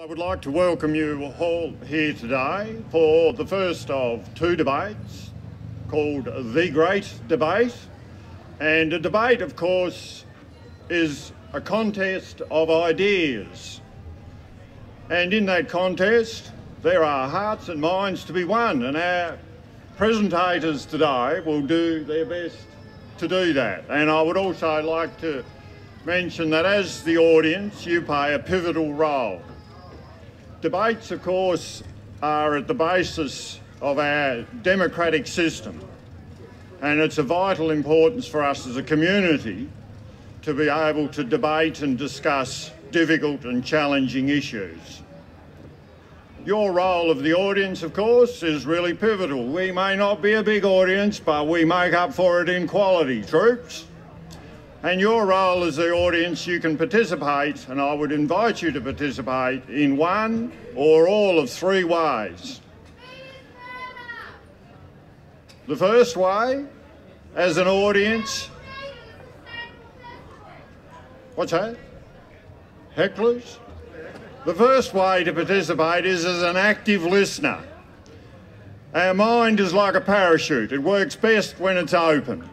I would like to welcome you all here today for the first of two debates called The Great Debate. And a debate, of course, is a contest of ideas. And in that contest, there are hearts and minds to be won, and our presentators today will do their best to do that. And I would also like to mention that as the audience, you play a pivotal role. Debates, of course, are at the basis of our democratic system, and it's of vital importance for us as a community to be able to debate and discuss difficult and challenging issues. Your role of the audience, of course, is really pivotal. We may not be a big audience, but we make up for it in quality, troops. And your role as the audience, you can participate, and I would invite you to participate in one or all of three ways. The first way, as an audience, what's that? Hecklers? The first way to participate is as an active listener. Our mind is like a parachute. It works best when it's open.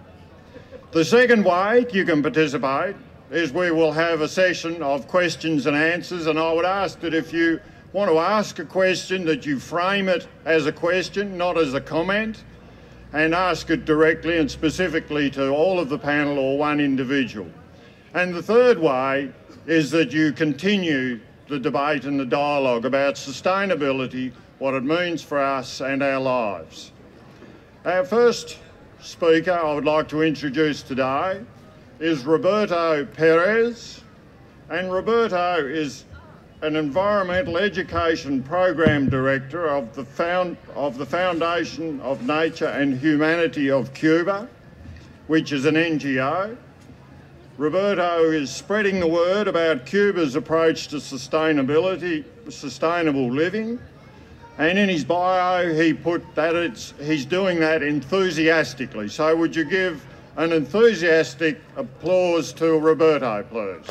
The second way you can participate is we will have a session of questions and answers, and I would ask that if you want to ask a question that you frame it as a question, not as a comment, and ask it directly and specifically to all of the panel or one individual. And the third way is that you continue the debate and the dialogue about sustainability, what it means for us and our lives. Our first speaker I would like to introduce today is Roberto Perez, and Roberto is an Environmental Education Program Director of the Foundation of Nature and Humanity of Cuba, which is an NGO. Roberto is spreading the word about Cuba's approach to sustainable living. And in his bio, he put that he's doing that enthusiastically. So would you give an enthusiastic applause to Roberto, please?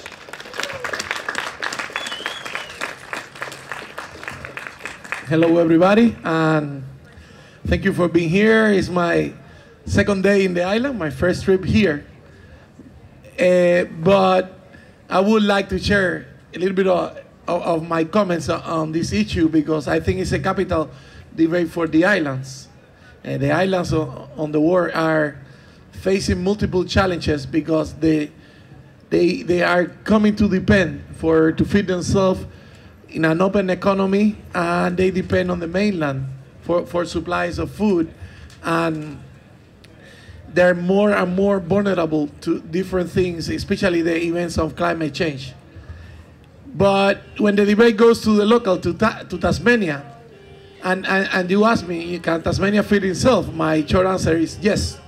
Hello, everybody, and thank you for being here. It's my second day in the island, my first trip here. But I would like to share a little bit of my comments on this issue, because I think it's a capital debate for the islands. The islands on the world are facing multiple challenges because they are coming to depend to feed themselves in an open economy, and they depend on the mainland for supplies of food, and they're more and more vulnerable to different things, especially the events of climate change. But when the debate goes to the local, to Tasmania, and you ask me, can Tasmania feed itself? My short answer is yes.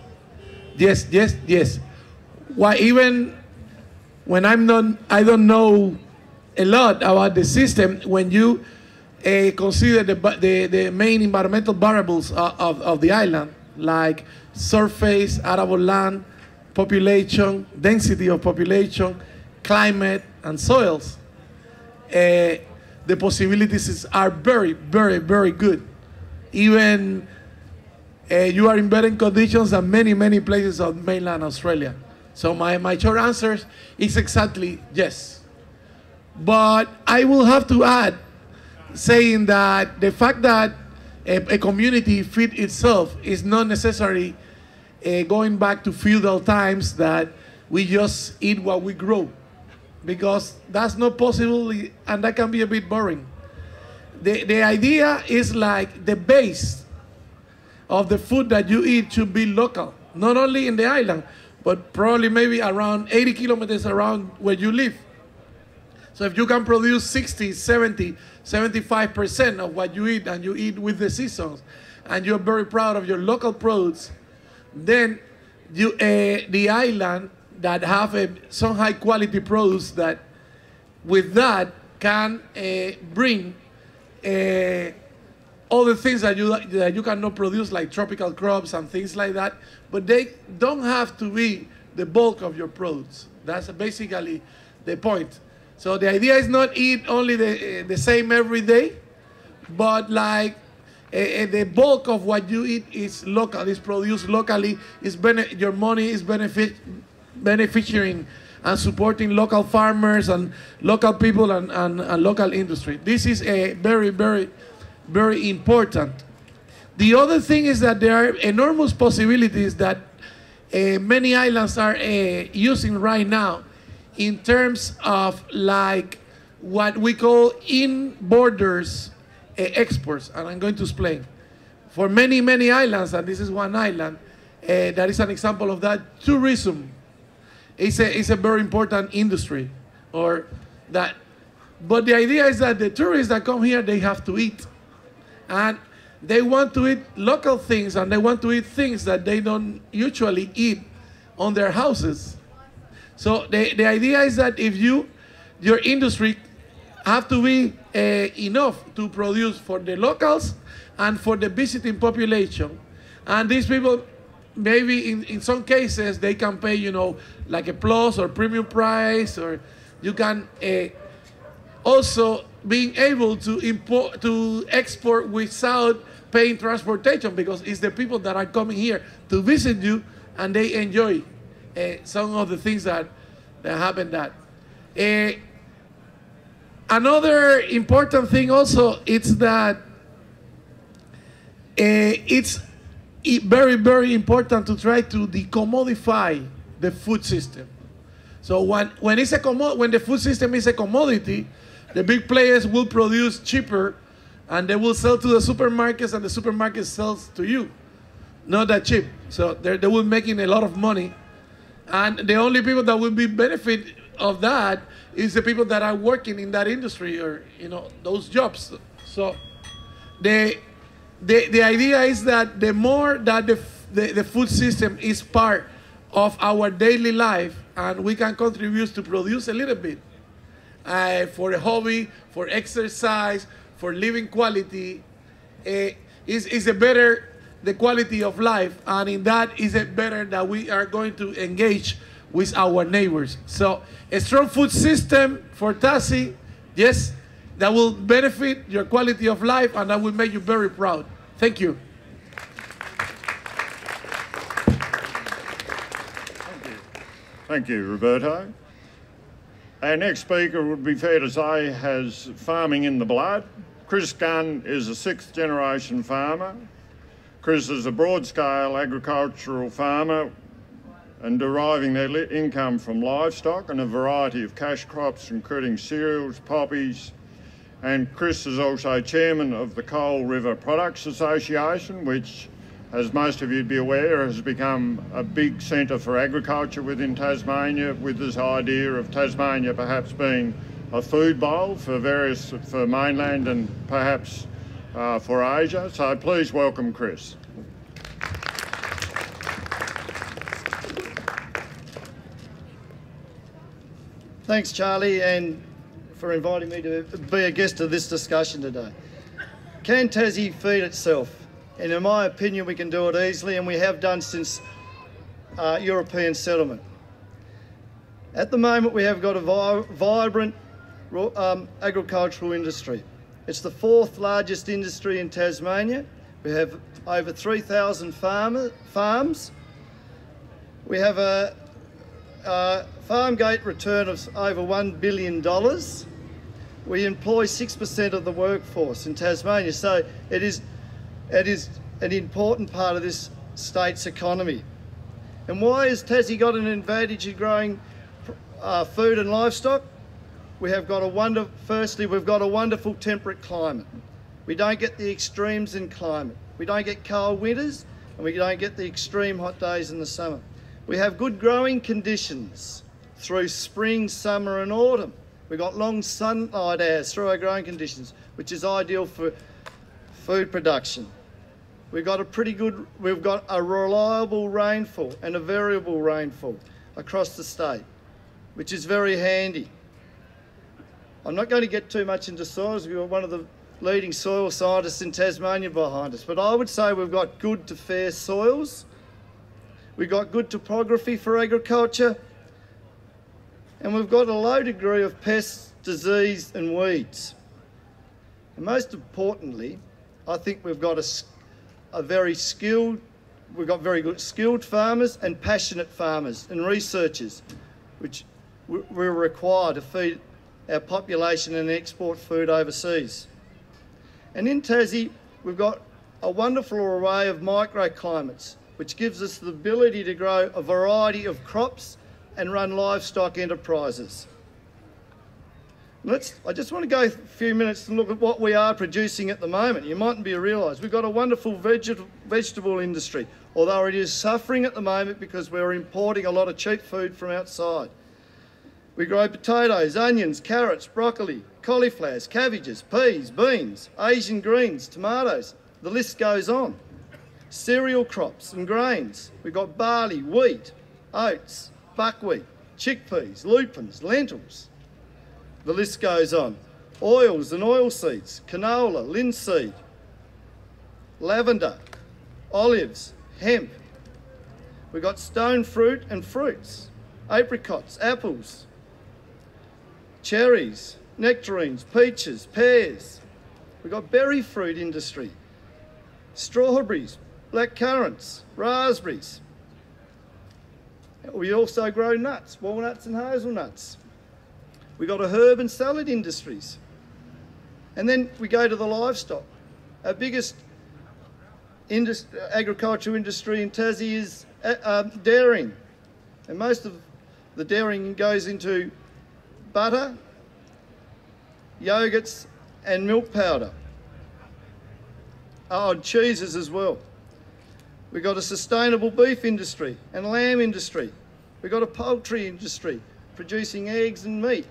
Yes, yes, yes. Why, even when I don't know a lot about the system, when you consider the main environmental variables of the island, like surface, arable land, population, density of population, climate, and soils, the possibilities are very, very, very good. Even you are in better conditions than many, many places of mainland Australia. So my short answer is exactly yes. But I will have to add, saying that the fact that a community feed itself is not necessarily going back to feudal times, that we just eat what we grow, because that's not possible, and that can be a bit boring. The idea is like the base of the food that you eat should be local, not only in the island, but probably maybe around 80 kilometers around where you live. So if you can produce 60, 70, 75% of what you eat, and you eat with the seasons, and you're very proud of your local produce, then the island that have some high quality produce, that with that can bring all the things that you cannot produce, like tropical crops and things like that, but they don't have to be the bulk of your produce. That's basically the point. So the idea is not eat only the same every day, but like the bulk of what you eat is local, is produced locally. Your money is beneficiating and supporting local farmers and local people and local industry. This is a very, very, very important. The other thing is that there are enormous possibilities that many islands are using right now in terms of like what we call in-borders exports, and I'm going to explain. For many, many islands, and this is one island, that is an example of that, tourism is a very important industry, or that. But the idea is that the tourists that come here, they have to eat. And they want to eat local things, and they want to eat things that they don't usually eat on their houses. So the idea is that if your industry have to be enough to produce for the locals and for the visiting population. And these people, maybe in some cases, they can pay, you know, like a plus or premium price, or you can also being able to export without paying transportation, because it's the people that are coming here to visit you and they enjoy some of the things that happen. Another important thing also is that it's very, very important to try to decommodify the food system. So when the food system is a commodity, the big players will produce cheaper and they will sell to the supermarkets, and the supermarket sells to you. Not that cheap. So they will be making a lot of money. And the only people that will be benefit of that is the people that are working in that industry, or, you know, those jobs. So the idea is that the more that the food system is part of our daily life, and we can contribute to produce a little bit for a hobby, for exercise, for living quality, is a better the quality of life, and in that is it better that we are going to engage with our neighbors. So a strong food system for Tassie, yes, that will benefit your quality of life, and that will make you very proud. Thank you. Thank you, Roberto. Our next speaker, would be fair to say, has farming in the blood. Chris Gunn is a 6th generation farmer. Chris is a broad-scale agricultural farmer and deriving their income from livestock and a variety of cash crops, including cereals, poppies. And Chris is also chairman of the Coal River Products Association, which, as most of you'd be aware, has become a big centre for agriculture within Tasmania, with this idea of Tasmania perhaps being a food bowl for mainland and perhaps for Asia. So please welcome Chris. Thanks, Charlie, and for inviting me to be a guest of this discussion today. Can Tassie feed itself? And in my opinion, we can do it easily, and we have done since European settlement. At the moment, we have got a vibrant agricultural industry. It's the 4th largest industry in Tasmania. We have over 3,000 farms. We have a farm gate return of over $1 billion. We employ 6% of the workforce in Tasmania, so it is an important part of this state's economy. And why has Tassie got an advantage in growing food and livestock? We've got a wonderful temperate climate. We don't get the extremes in climate. We don't get cold winters, and we don't get the extreme hot days in the summer. We have good growing conditions through spring, summer and autumn. We've got long sunlight hours through our growing conditions, which is ideal for food production. We've got a reliable rainfall and a variable rainfall across the state, which is very handy. I'm not going to get too much into soils. We've got one of the leading soil scientists in Tasmania behind us, but I would say we've got good to fair soils. We've got good topography for agriculture. And we've got a low degree of pests, disease and weeds. And most importantly, I think we've got very good skilled farmers and passionate farmers and researchers, which we're required to feed our population and export food overseas. And in Tassie, we've got a wonderful array of microclimates, which gives us the ability to grow a variety of crops and run livestock enterprises. I just want to go a few minutes and look at what we are producing at the moment. You mightn't be realised. We've got a wonderful vegetable industry, although it is suffering at the moment because we're importing a lot of cheap food from outside. We grow potatoes, onions, carrots, broccoli, cauliflowers, cabbages, peas, beans, Asian greens, tomatoes. The list goes on. Cereal crops and grains. We've got barley, wheat, oats, buckwheat, chickpeas, lupins, lentils. The list goes on. Oils and oilseeds, canola, linseed, lavender, olives, hemp. We've got stone fruit and fruits, apricots, apples, cherries, nectarines, peaches, pears. We've got berry fruit industry, strawberries, black currants, raspberries. We also grow nuts, walnuts and hazelnuts. We've got a herb and salad industries. And then we go to the livestock. Our biggest agricultural industry in Tassie is dairying. And most of the dairying goes into butter, yogurts and milk powder. Oh, and cheeses as well. We've got a sustainable beef industry and lamb industry. We've got a poultry industry producing eggs and meat.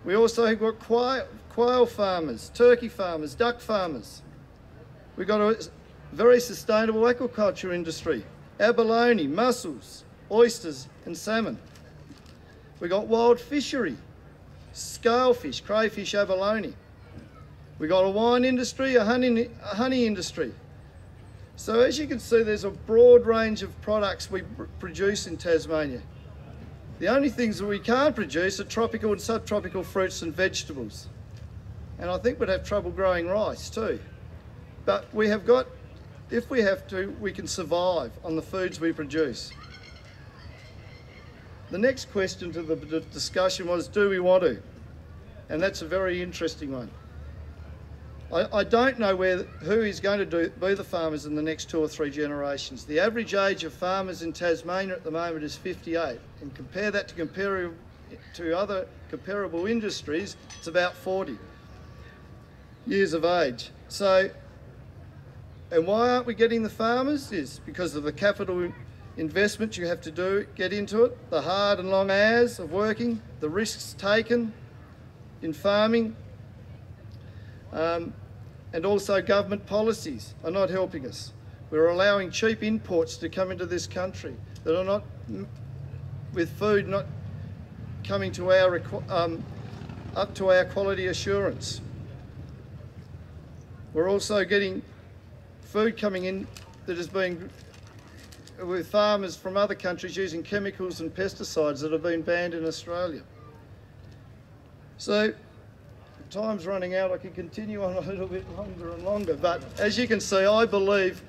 We also have got quail farmers, turkey farmers, duck farmers. We've got a very sustainable aquaculture industry, abalone, mussels, oysters and salmon. We've got wild fishery, scalefish, crayfish, abalone. We've got a wine industry, a honey industry. So as you can see, there's a broad range of products we produce in Tasmania. The only things that we can't produce are tropical and subtropical fruits and vegetables. And I think we'd have trouble growing rice too. But we have got, if we have to, we can survive on the foods we produce. The next question to the discussion was, do we want to? And that's a very interesting one. I don't know who is going to be the farmers in the next 2 or 3 generations. The average age of farmers in Tasmania at the moment is 58, and compare that to other comparable industries, it's about 40 years of age. So, and why aren't we getting the farmers? Is because of the capital investment you have to get into it, the hard and long hours of working, the risks taken in farming, and also government policies are not helping us. We're allowing cheap imports to come into this country that are not, with food not coming to our, up to our quality assurance. We're also getting food coming in that is being, with farmers from other countries using chemicals and pesticides that have been banned in Australia. So, time's running out. I could continue on a little bit longer and longer, but as you can see, I believe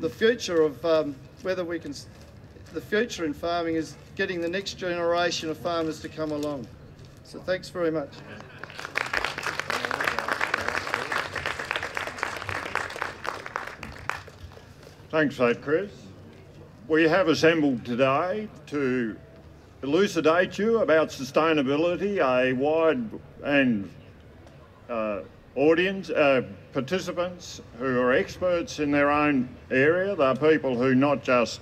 the future of the future in farming is getting the next generation of farmers to come along. So thanks very much. Thanks for that, Chris. We have assembled today to elucidate you about sustainability, a wide and audience, participants who are experts in their own area. They're people who not just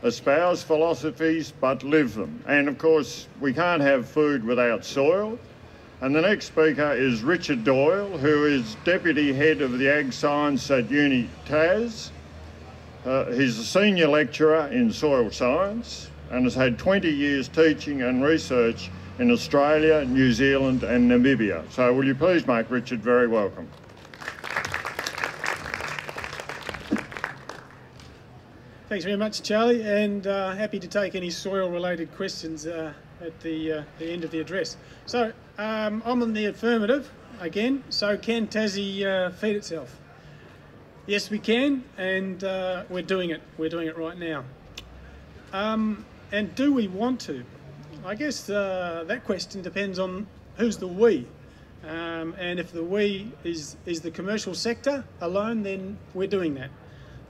espouse philosophies but live them. And of course, we can't have food without soil. And the next speaker is Richard Doyle, who is Deputy Head of the Ag Science at Uni Tas. He's a senior lecturer in soil science and has had 20 years teaching and research in Australia, New Zealand and Namibia. So will you please make Richard very welcome. Thanks very much, Charlie, and happy to take any soil-related questions at the end of the address. So I'm on the affirmative again. So can Tassie feed itself? Yes, we can, and we're doing it. We're doing it right now. And do we want to? I guess that question depends on who's the we. And if the we is the commercial sector alone, then we're doing that.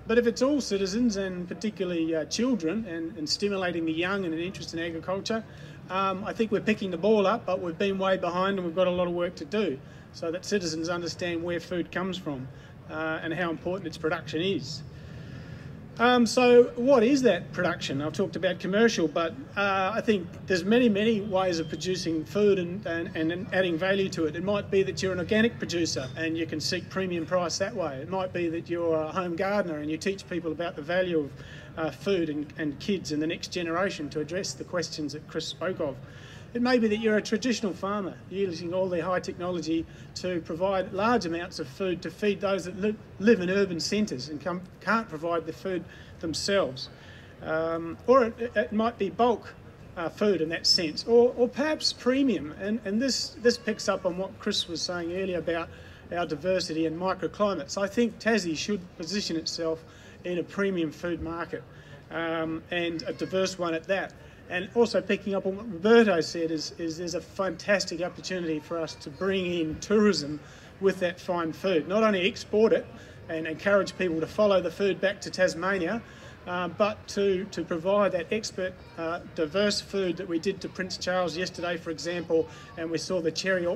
But if it's all citizens, and particularly children, and stimulating the young and an interest in agriculture, I think we're picking the ball up, but we've been way behind and we've got a lot of work to do so that citizens understand where food comes from and how important its production is. So what is that production? I've talked about commercial, but I think there's many ways of producing food and adding value to it. It might be that you're an organic producer and you can seek premium price that way. It might be that you're a home gardener and you teach people about the value of food and kids and the next generation to address the questions that Chris spoke of. It may be that you're a traditional farmer using all the high technology to provide large amounts of food to feed those that live in urban centres and can't provide the food themselves. Or it might be bulk food in that sense, or perhaps premium. And this picks up on what Chris was saying earlier about our diversity and microclimates. I think Tassie should position itself in a premium food market, and a diverse one at that. And also picking up on what Roberto said is there's a fantastic opportunity for us to bring in tourism with that fine food. Not only export it and encourage people to follow the food back to Tasmania, but to provide that expert, diverse food that we did to Prince Charles yesterday, for example, and we saw the cherry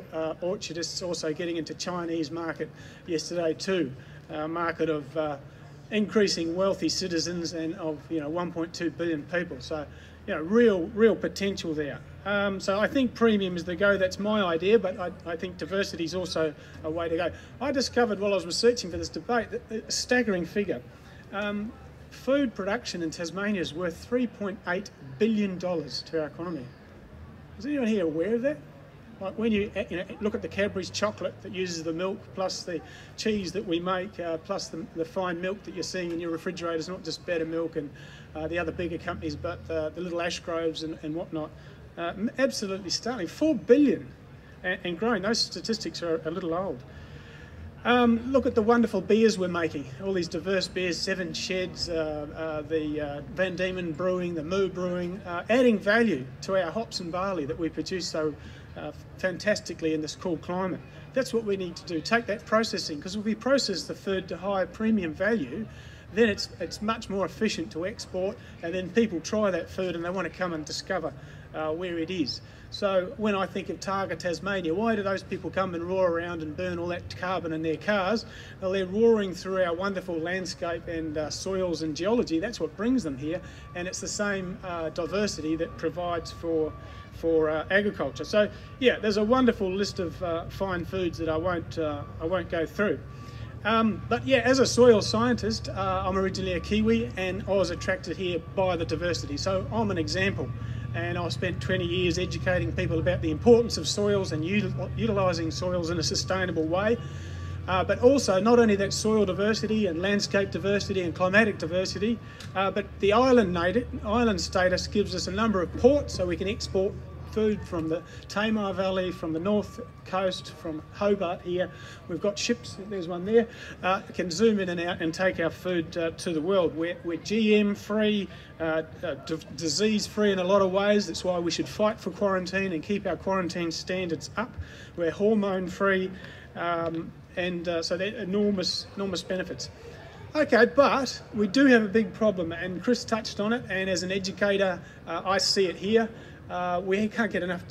orchardists also getting into Chinese market yesterday too, a market of increasing wealthy citizens and of 1.2 billion people. So real potential there. So I think premium is the go. That's my idea, but I think diversity is also a way to go. I discovered while I was researching for this debate that a staggering figure. Food production in Tasmania is worth $3.8 billion to our economy. Is anyone here aware of that? Like when you look at the Cadbury's chocolate that uses the milk, plus the cheese that we make, plus the fine milk that you're seeing in your refrigerators, not just Better Milk and the other bigger companies, but the little Ashgroves and whatnot. Absolutely startling. 4 billion and growing. Those statistics are a little old. Look at the wonderful beers we're making. All these diverse beers, Seven Sheds, the Van Diemen Brewing, the Moo Brewing, adding value to our hops and barley that we produce so fantastically in this cool climate. That's what we need to do. Take that processing, because if we process the food to high premium value, then it's much more efficient to export, and then people try that food and they want to come and discover where it is. So when I think of Targa, Tasmania, why do those people come and roar around and burn all that carbon in their cars? Well, they're roaring through our wonderful landscape and soils and geology. That's what brings them here, and it's the same diversity that provides for agriculture. So yeah, there's a wonderful list of fine foods that I won't go through. But yeah, as a soil scientist, I'm originally a Kiwi, and I was attracted here by the diversity. So I'm an example. And I spent 20 years educating people about the importance of soils and utilising soils in a sustainable way. But also not only that soil diversity and landscape diversity and climatic diversity, but the island status gives us a number of ports, so we can export food from the Tamar Valley, from the north coast, from Hobart here. We've got ships, there's one there, can zoom in and out and take our food to the world. We're GM free, disease free in a lot of ways. That's why we should fight for quarantine and keep our quarantine standards up. We're hormone free, and so they're enormous benefits. Okay, but we do have a big problem, and Chris touched on it, and as an educator, I see it here. We can't get enough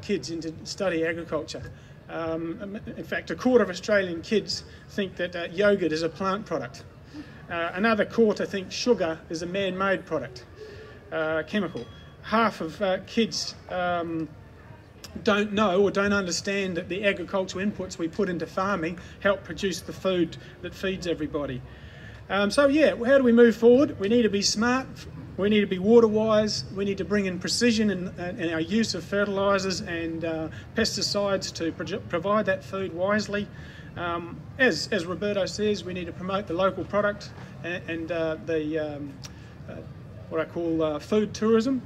kids into study agriculture. In fact, a quarter of Australian kids think that yogurt is a plant product. Another quarter think sugar is a man-made product, chemical. Half of kids don't know or don't understand that the agricultural inputs we put into farming help produce the food that feeds everybody. So yeah, how do we move forward? We need to be smart. We need to be water wise. We need to bring in precision in our use of fertilisers and pesticides to provide that food wisely. As Roberto says, we need to promote the local product and what I call food tourism.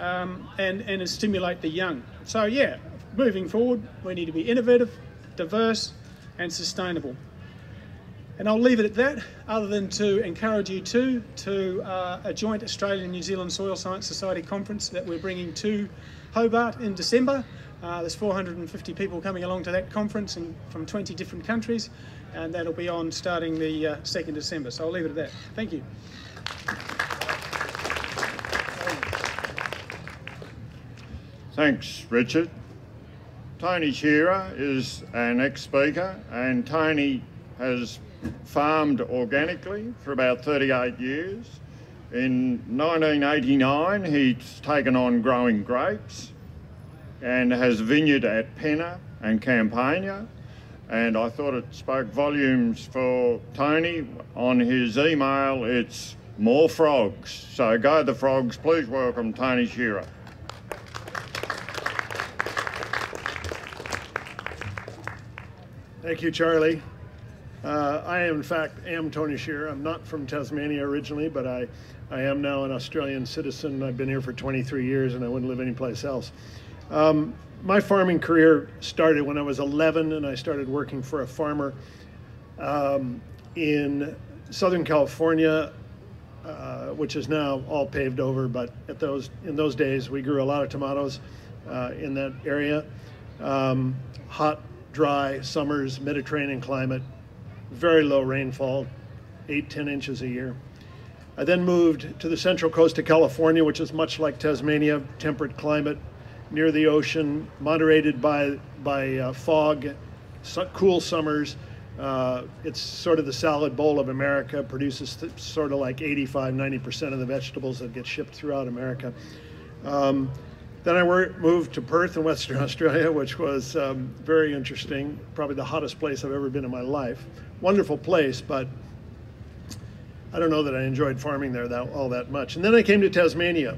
and stimulate the young. So yeah, moving forward, we need to be innovative, diverse and sustainable. And I'll leave it at that, other than to encourage you to a joint Australian-New Zealand Soil Science Society conference that we're bringing to Hobart in December. There's 450 people coming along to that conference and from 20 different countries, and that'll be on starting the 2nd December. So I'll leave it at that. Thank you. Thanks, Richard. Tony Scherer is our next speaker, and Tony has farmed organically for about 38 years. In 1989, he's taken on growing grapes and has a vineyard at Penna and Campania. And I thought it spoke volumes for Tony. On his email, it's more frogs. So go the frogs. Please welcome Tony Scherer. Thank you, Charlie. I, in fact, am Tony Scherer. I'm not from Tasmania originally, but I am now an Australian citizen. I've been here for 23 years, and I wouldn't live anyplace else. My farming career started when I was 11, and I started working for a farmer in Southern California, which is now all paved over, but in those days we grew a lot of tomatoes in that area. Hot, dry summers, Mediterranean climate, very low rainfall, 8-10 inches a year. I then moved to the central coast of California, which is much like Tasmania, temperate climate, near the ocean, moderated by fog, cool summers. It's sort of the salad bowl of America, produces sort of like 85-90% of the vegetables that get shipped throughout America. Then I moved to Perth in Western Australia, which was very interesting, probably the hottest place I've ever been in my life. Wonderful place, but I don't know that I enjoyed farming there all that much. And then I came to Tasmania.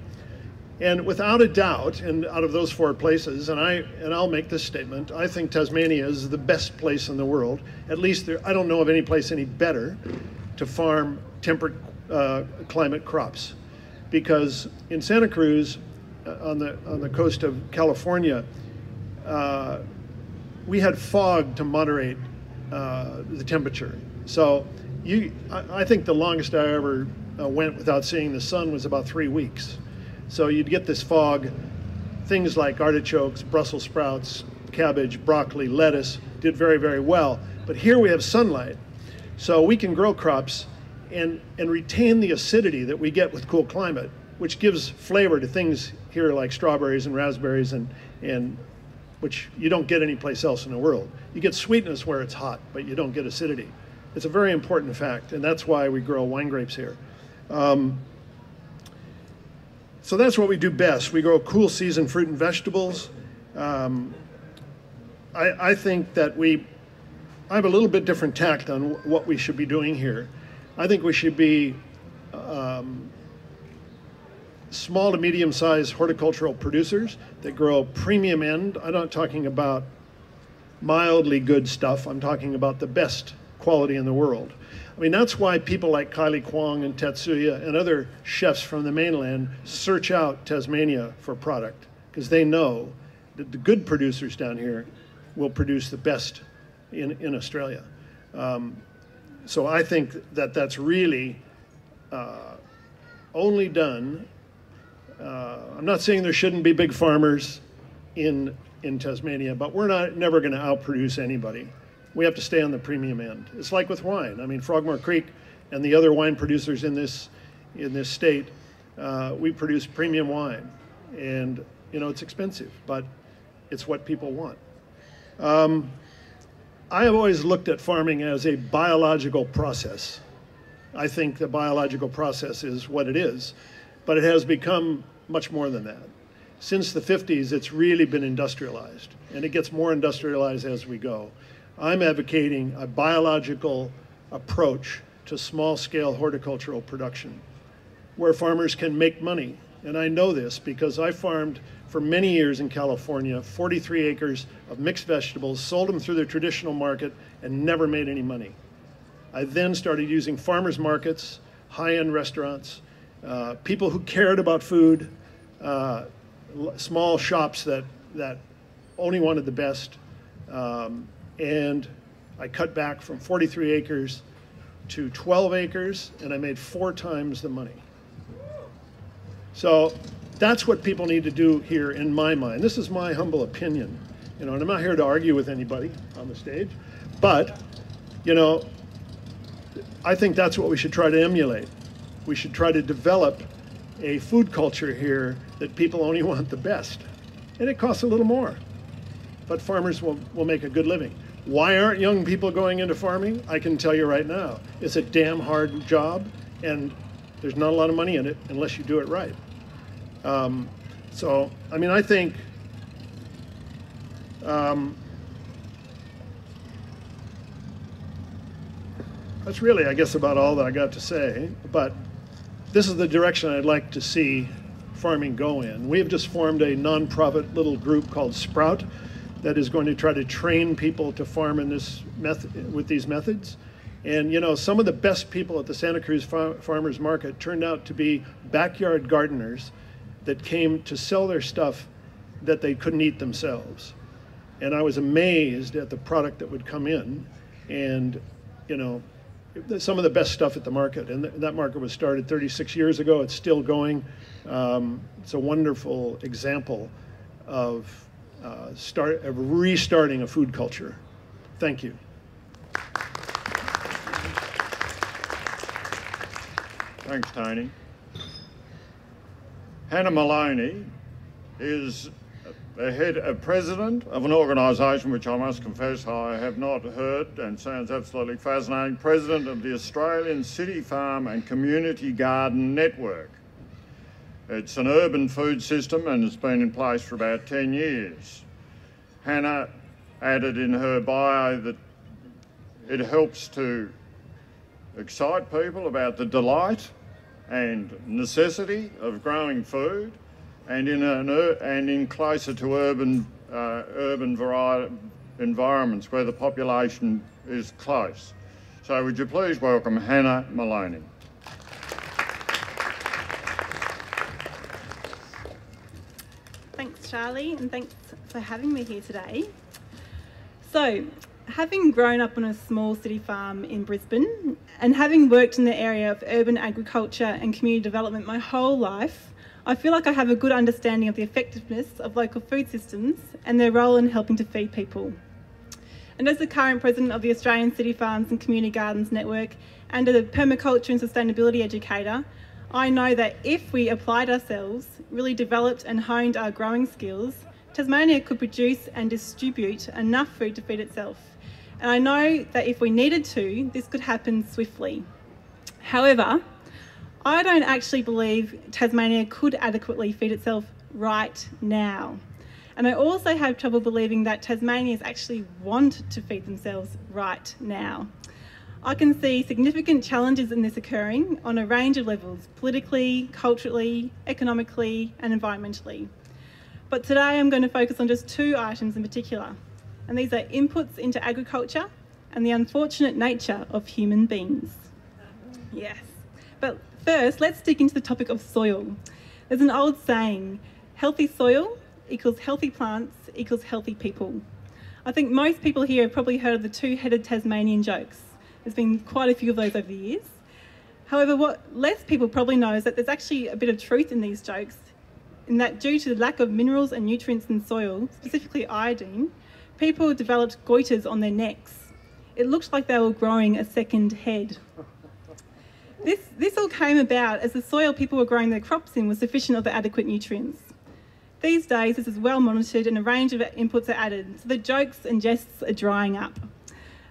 And without a doubt, and out of those 4 places, and I'll make this statement, I think Tasmania is the best place in the world. At least I don't know of any place any better to farm temperate climate crops. Because in Santa Cruz, on the coast of California, we had fog to moderate the temperature. So I think the longest I ever went without seeing the sun was about 3 weeks. So you'd get this fog, things like artichokes, Brussels sprouts, cabbage, broccoli, lettuce did very, very well. But here we have sunlight, so we can grow crops and retain the acidity that we get with cool climate, which gives flavor to things here like strawberries and raspberries, and which you don't get anyplace else in the world. You get sweetness where it's hot, but you don't get acidity. It's a very important fact, and that's why we grow wine grapes here. So that's what we do best. We grow cool season fruit and vegetables. I think that I have a little bit different tact on what we should be doing here. I think we should be small to medium-sized horticultural producers that grow premium end. I'm not talking about mildly good stuff. I'm talking about the best quality in the world. I mean, that's why people like Kylie Kwong and Tetsuya and other chefs from the mainland search out Tasmania for product, because they know that the good producers down here will produce the best in Australia. So I think that that's really only done. I'm not saying there shouldn't be big farmers in Tasmania, but we're never going to outproduce anybody. We have to stay on the premium end. It's like with wine. I mean, Frogmore Creek and the other wine producers in this state, we produce premium wine, and it's expensive, but it's what people want. I have always looked at farming as a biological process. I think the biological process is what it is, but it has become much more than that. Since the 50s, it's really been industrialized, and it gets more industrialized as we go. I'm advocating a biological approach to small-scale horticultural production, where farmers can make money. And I know this because I farmed for many years in California, 43 acres of mixed vegetables, sold them through the traditional market, and never made any money. I then started using farmers markets, high-end restaurants, people who cared about food, small shops that only wanted the best, and I cut back from 43 acres to 12 acres, and I made 4 times the money. So that's what people need to do here in my mind. This is my humble opinion, and I'm not here to argue with anybody on the stage, but, I think that's what we should try to emulate. We should try to develop a food culture here that people only want the best. And it costs a little more, but farmers will make a good living. Why aren't young people going into farming? I can tell you right now, it's a damn hard job, and there's not a lot of money in it unless you do it right. So, I mean, I think that's really, I guess, about all that I got to say, but this is the direction I'd like to see farming go in. We have just formed a nonprofit little group called Sprout that is going to try to train people to farm in this method, with these methods. And some of the best people at the Santa Cruz Farmers Market turned out to be backyard gardeners that came to sell their stuff that they couldn't eat themselves. And I was amazed at the product that would come in, and some of the best stuff at the market. And that market was started 36 years ago. It's still going. It's a wonderful example of restarting a food culture. Thank you. Thanks, Tony. Hannah Moloney is a president of an organisation which I must confess I have not heard and sounds absolutely fascinating, president of the Australian City Farm and Community Garden Network. It's an urban food system and it's been in place for about 10 years. Hannah added in her bio that it helps to excite people about the delight and necessity of growing food, and in closer to urban environments where the population is close. So would you please welcome Hannah Moloney. Thanks, Charlie, and thanks for having me here today. So, having grown up on a small city farm in Brisbane and having worked in the area of urban agriculture and community development my whole life, I feel like I have a good understanding of the effectiveness of local food systems and their role in helping to feed people. And as the current president of the Australian City Farms and Community Gardens Network and a permaculture and sustainability educator, I know that if we applied ourselves, really developed and honed our growing skills, Tasmania could produce and distribute enough food to feed itself. And I know that if we needed to, this could happen swiftly. However, I don't actually believe Tasmania could adequately feed itself right now. And I also have trouble believing that Tasmanians actually want to feed themselves right now. I can see significant challenges in this occurring on a range of levels, politically, culturally, economically, and environmentally. But today I'm going to focus on just 2 items in particular, and these are inputs into agriculture and the unfortunate nature of human beings. Yes, but first let's dig into the topic of soil. There's an old saying, healthy soil equals healthy plants equals healthy people. I think most people here have probably heard of the 2-headed Tasmanian jokes. There's been quite a few of those over the years. However, what less people probably know is that there's actually a bit of truth in these jokes, in that due to the lack of minerals and nutrients in soil, specifically iodine, people developed goiters on their necks. It looked like they were growing a second head. This all came about as the soil people were growing their crops in was sufficient of the adequate nutrients. These days, this is well monitored and a range of inputs are added, so the jokes and jests are drying up.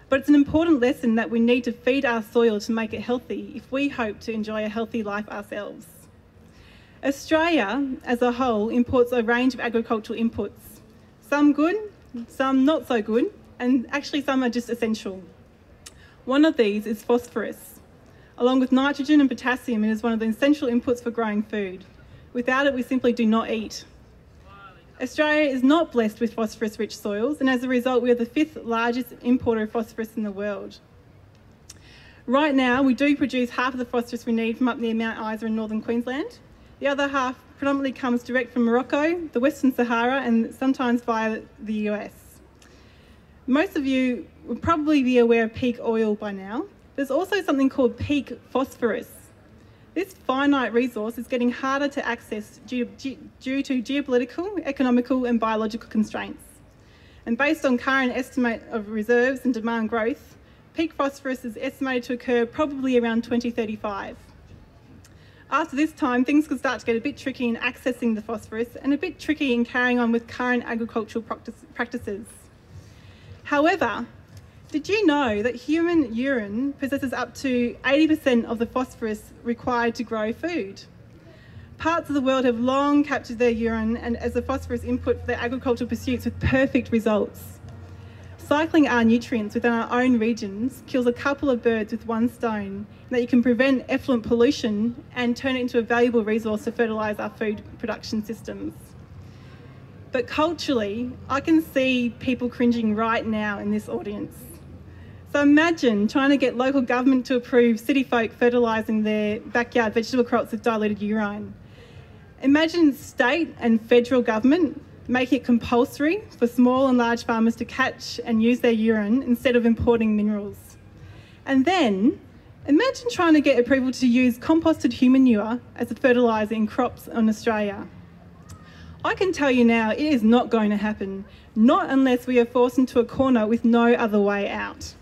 But it's an important lesson that we need to feed our soil to make it healthy if we hope to enjoy a healthy life ourselves. Australia, as a whole, imports a range of agricultural inputs. Some good, some not so good, and actually some are just essential. One of these is phosphorus. Along with nitrogen and potassium, it is one of the essential inputs for growing food. Without it, we simply do not eat. Australia is not blessed with phosphorus-rich soils, and as a result, we are the 5th largest importer of phosphorus in the world. Right now, we do produce half of the phosphorus we need from up near Mount Isa in northern Queensland. The other half predominantly comes direct from Morocco, the Western Sahara, and sometimes via the US. Most of you will probably be aware of peak oil by now. There's also something called peak phosphorus. This finite resource is getting harder to access due to geopolitical, economical and biological constraints. And based on current estimate of reserves and demand growth, peak phosphorus is estimated to occur probably around 2035. After this time, things could start to get a bit tricky in accessing the phosphorus and a bit tricky in carrying on with current agricultural practices. However, did you know that human urine possesses up to 80% of the phosphorus required to grow food? Parts of the world have long captured their urine and as a phosphorus input for their agricultural pursuits with perfect results. Cycling our nutrients within our own regions kills a couple of birds with one stone, and that you can prevent effluent pollution and turn it into a valuable resource to fertilise our food production systems. But culturally, I can see people cringing right now in this audience. So imagine trying to get local government to approve city folk fertilising their backyard vegetable crops with diluted urine. Imagine state and federal government making it compulsory for small and large farmers to catch and use their urine instead of importing minerals. And then imagine trying to get approval to use composted human manure as a fertiliser in crops in Australia. I can tell you now, it is not going to happen, not unless we are forced into a corner with no other way out.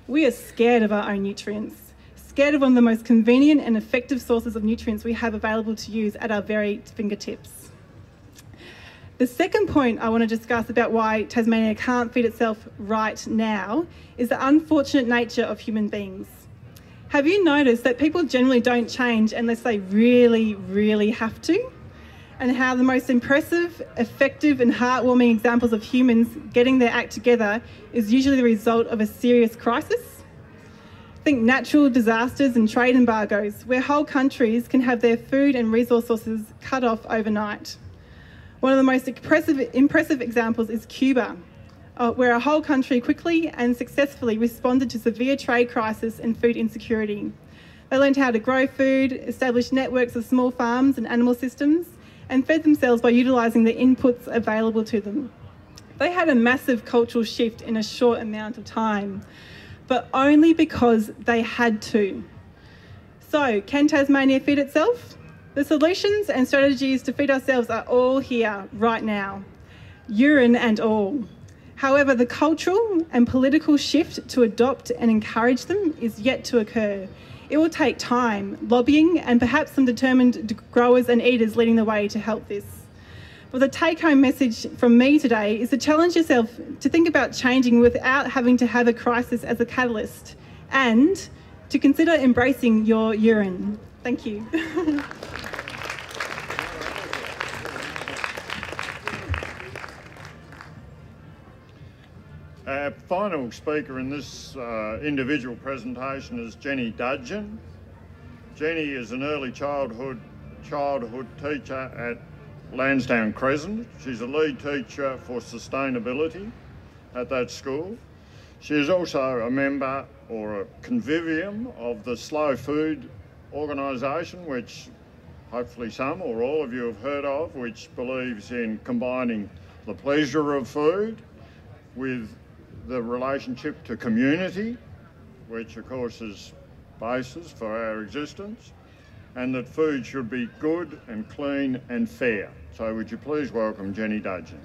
We are scared of our own nutrients, scared of one of the most convenient and effective sources of nutrients we have available to use at our very fingertips. The second point I want to discuss about why Tasmania can't feed itself right now is the unfortunate nature of human beings. Have you noticed that people generally don't change unless they really, really have to? And how the most impressive, effective and heartwarming examples of humans getting their act together is usually the result of a serious crisis? Think natural disasters and trade embargoes, where whole countries can have their food and resource sources cut off overnight. One of the most impressive examples is Cuba, where a whole country quickly and successfully responded to severe trade crisis and food insecurity. They learned how to grow food, established networks of small farms and animal systems, and fed themselves by utilising the inputs available to them. They had a massive cultural shift in a short amount of time, but only because they had to. So, can Tasmania feed itself? The solutions and strategies to feed ourselves are all here right now, urine and all. However, the cultural and political shift to adopt and encourage them is yet to occur. It will take time, lobbying, and perhaps some determined growers and eaters leading the way to help this. But the take-home message from me today is to challenge yourself to think about changing without having to have a crisis as a catalyst, and to consider embracing your urine. Thank you. Our final speaker in this individual presentation is Jenny Dudgeon. Jenny is an early childhood teacher at Lansdowne Crescent. She's a lead teacher for sustainability at that school. She is also a member or a convivium of the Slow Food organisation, which hopefully some or all of you have heard of, which believes in combining the pleasure of food with the relationship to community, which of course is basis for our existence, and that food should be good and clean and fair. So would you please welcome Jenny Dudgeon.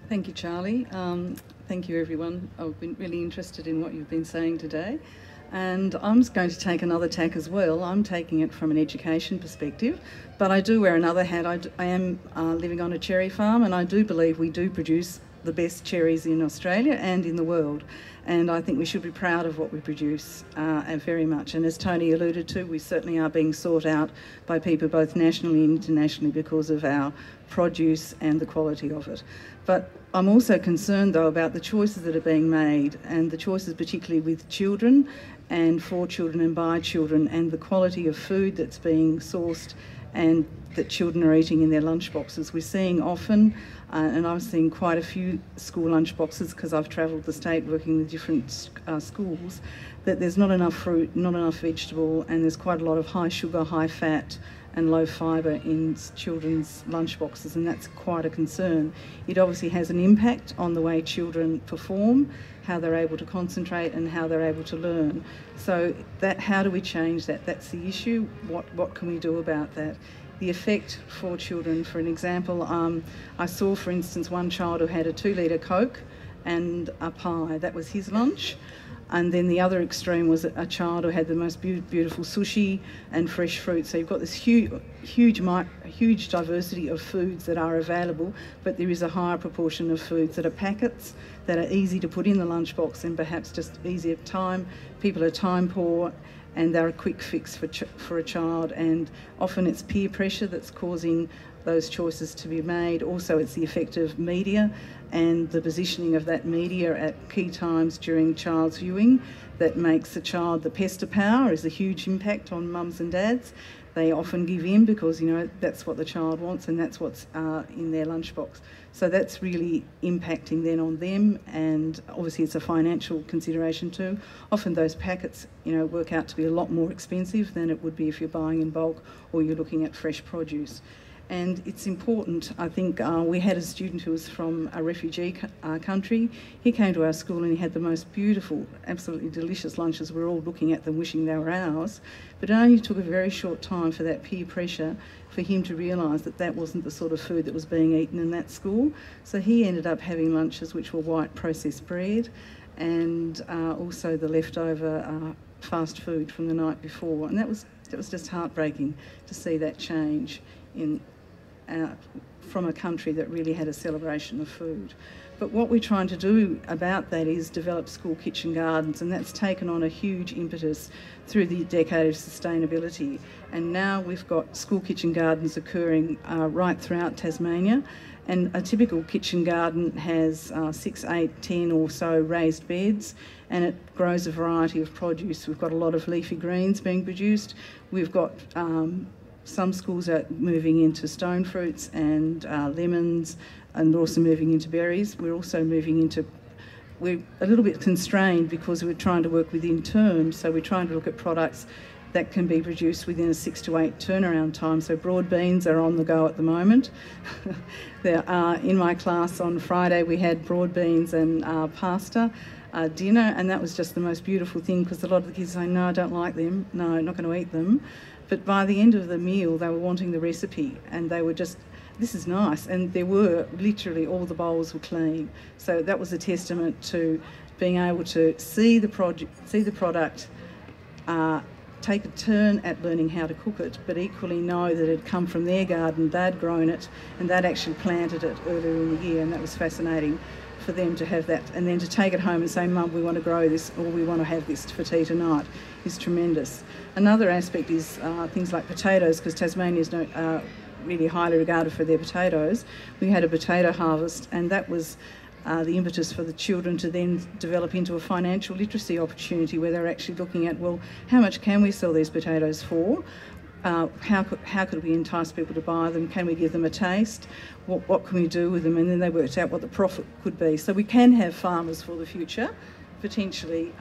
Thank you, Charlie. Thank you, everyone. I've been really interested in what you've been saying today. And I'm going to take another tack as well. I'm taking it from an education perspective, but I do wear another hat. I am living on a cherry farm, and I do believe we do produce the best cherries in Australia and in the world. And I think we should be proud of what we produce very much. And as Tony alluded to, we certainly are being sought out by people both nationally and internationally because of our produce and the quality of it. But I'm also concerned, though, about the choices that are being made, and the choices particularly with children and for children and by children, and the quality of food that's being sourced and that children are eating in their lunchboxes. We're seeing often, and I've seen quite a few school lunchboxes because I've travelled the state working with different schools, that there's not enough fruit, not enough vegetable, and there's quite a lot of high sugar, high fat and low fibre in children's lunchboxes, and that's quite a concern. It obviously has an impact on the way children perform, how they're able to concentrate and how they're able to learn. So that, how do we change that? That's the issue. What can we do about that? The effect for children, for an example, I saw, for instance, one child who had a 2-litre Coke and a pie. That was his lunch. And then the other extreme was a child who had the most beautiful sushi and fresh fruit. So you've got this huge diversity of foods that are available, but there is a higher proportion of foods that are packets, that are easy to put in the lunchbox and perhaps just easier time. People are time poor, and they're a quick fix for a child, and often it's peer pressure that's causing those choices to be made. Also, it's the effect of media and the positioning of that media at key times during child's viewing that makes the child the pester power, is a huge impact on mums and dads. They often give in because, you know, that's what the child wants and that's what's in their lunchbox. So that's really impacting then on them, and obviously it's a financial consideration too. Often those packets, you know, work out to be a lot more expensive than it would be if you're buying in bulk or you're looking at fresh produce. And it's important, I think, we had a student who was from a refugee country. He came to our school and he had the most beautiful, absolutely delicious lunches. We were all looking at them wishing they were ours. But it only took a very short time for that peer pressure for him to realise that that wasn't the sort of food that was being eaten in that school. So he ended up having lunches which were white processed bread and also the leftover fast food from the night before. And that was just heartbreaking to see that change from a country that really had a celebration of food. But what we're trying to do about that is develop school kitchen gardens, and that's taken on a huge impetus through the decade of sustainability. And now we've got school kitchen gardens occurring right throughout Tasmania, and a typical kitchen garden has 6, 8, 10 or so raised beds, and it grows a variety of produce. We've got a lot of leafy greens being produced. We've got some schools are moving into stone fruits and lemons, and also moving into berries. We're also moving into, we're a little bit constrained because we're trying to work within terms, so we're trying to look at products that can be produced within a 6 to 8 turnaround time. So broad beans are on the go at the moment. There are, in my class on Friday, we had broad beans and pasta dinner, and that was just the most beautiful thing because a lot of the kids say, no, I don't like them, no, I'm not going to eat them. But by the end of the meal, they were wanting the recipe, and they were just, this is nice. And there were literally all the bowls were clean. So that was a testament to being able to see the product, take a turn at learning how to cook it, but equally know that it had come from their garden, they'd grown it, and they'd actually planted it earlier in the year, and that was fascinating for them to have that, and then to take it home and say, Mum, we want to grow this, or we want to have this for tea tonight, is tremendous. Another aspect is things like potatoes, because Tasmania is really highly regarded for their potatoes. We had a potato harvest, and that was the impetus for the children to then develop into a financial literacy opportunity where they're actually looking at, well, how much can we sell these potatoes for? How could we entice people to buy them? Can we give them a taste? What can we do with them? And then they worked out what the profit could be. So we can have farmers for the future. Potentially,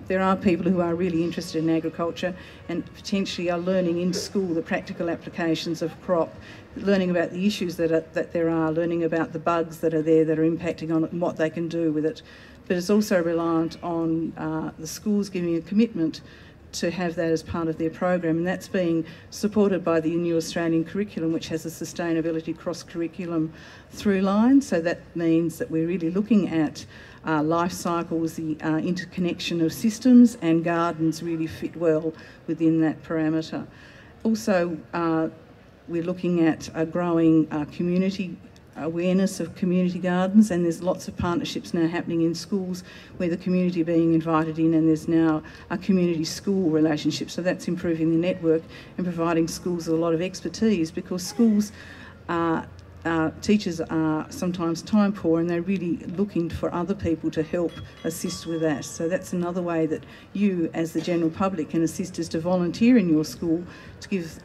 there are people who are really interested in agriculture and potentially are learning in school the practical applications of crop, learning about the issues that there are, learning about the bugs that are there that are impacting on it and what they can do with it. But it's also reliant on the schools giving a commitment to have that as part of their program, and that's being supported by the New Australian Curriculum, which has a sustainability cross-curriculum through line. So that means that we're really looking at life cycles, the interconnection of systems, and gardens really fit well within that parameter. Also, we're looking at a growing community awareness of community gardens, and there's lots of partnerships now happening in schools where the community are being invited in, and there's now a community school relationship. So that's improving the network and providing schools with a lot of expertise, because schools are teachers are sometimes time poor and they're really looking for other people to help assist with that. So that's another way that you, as the general public, can assist, is to volunteer in your school to give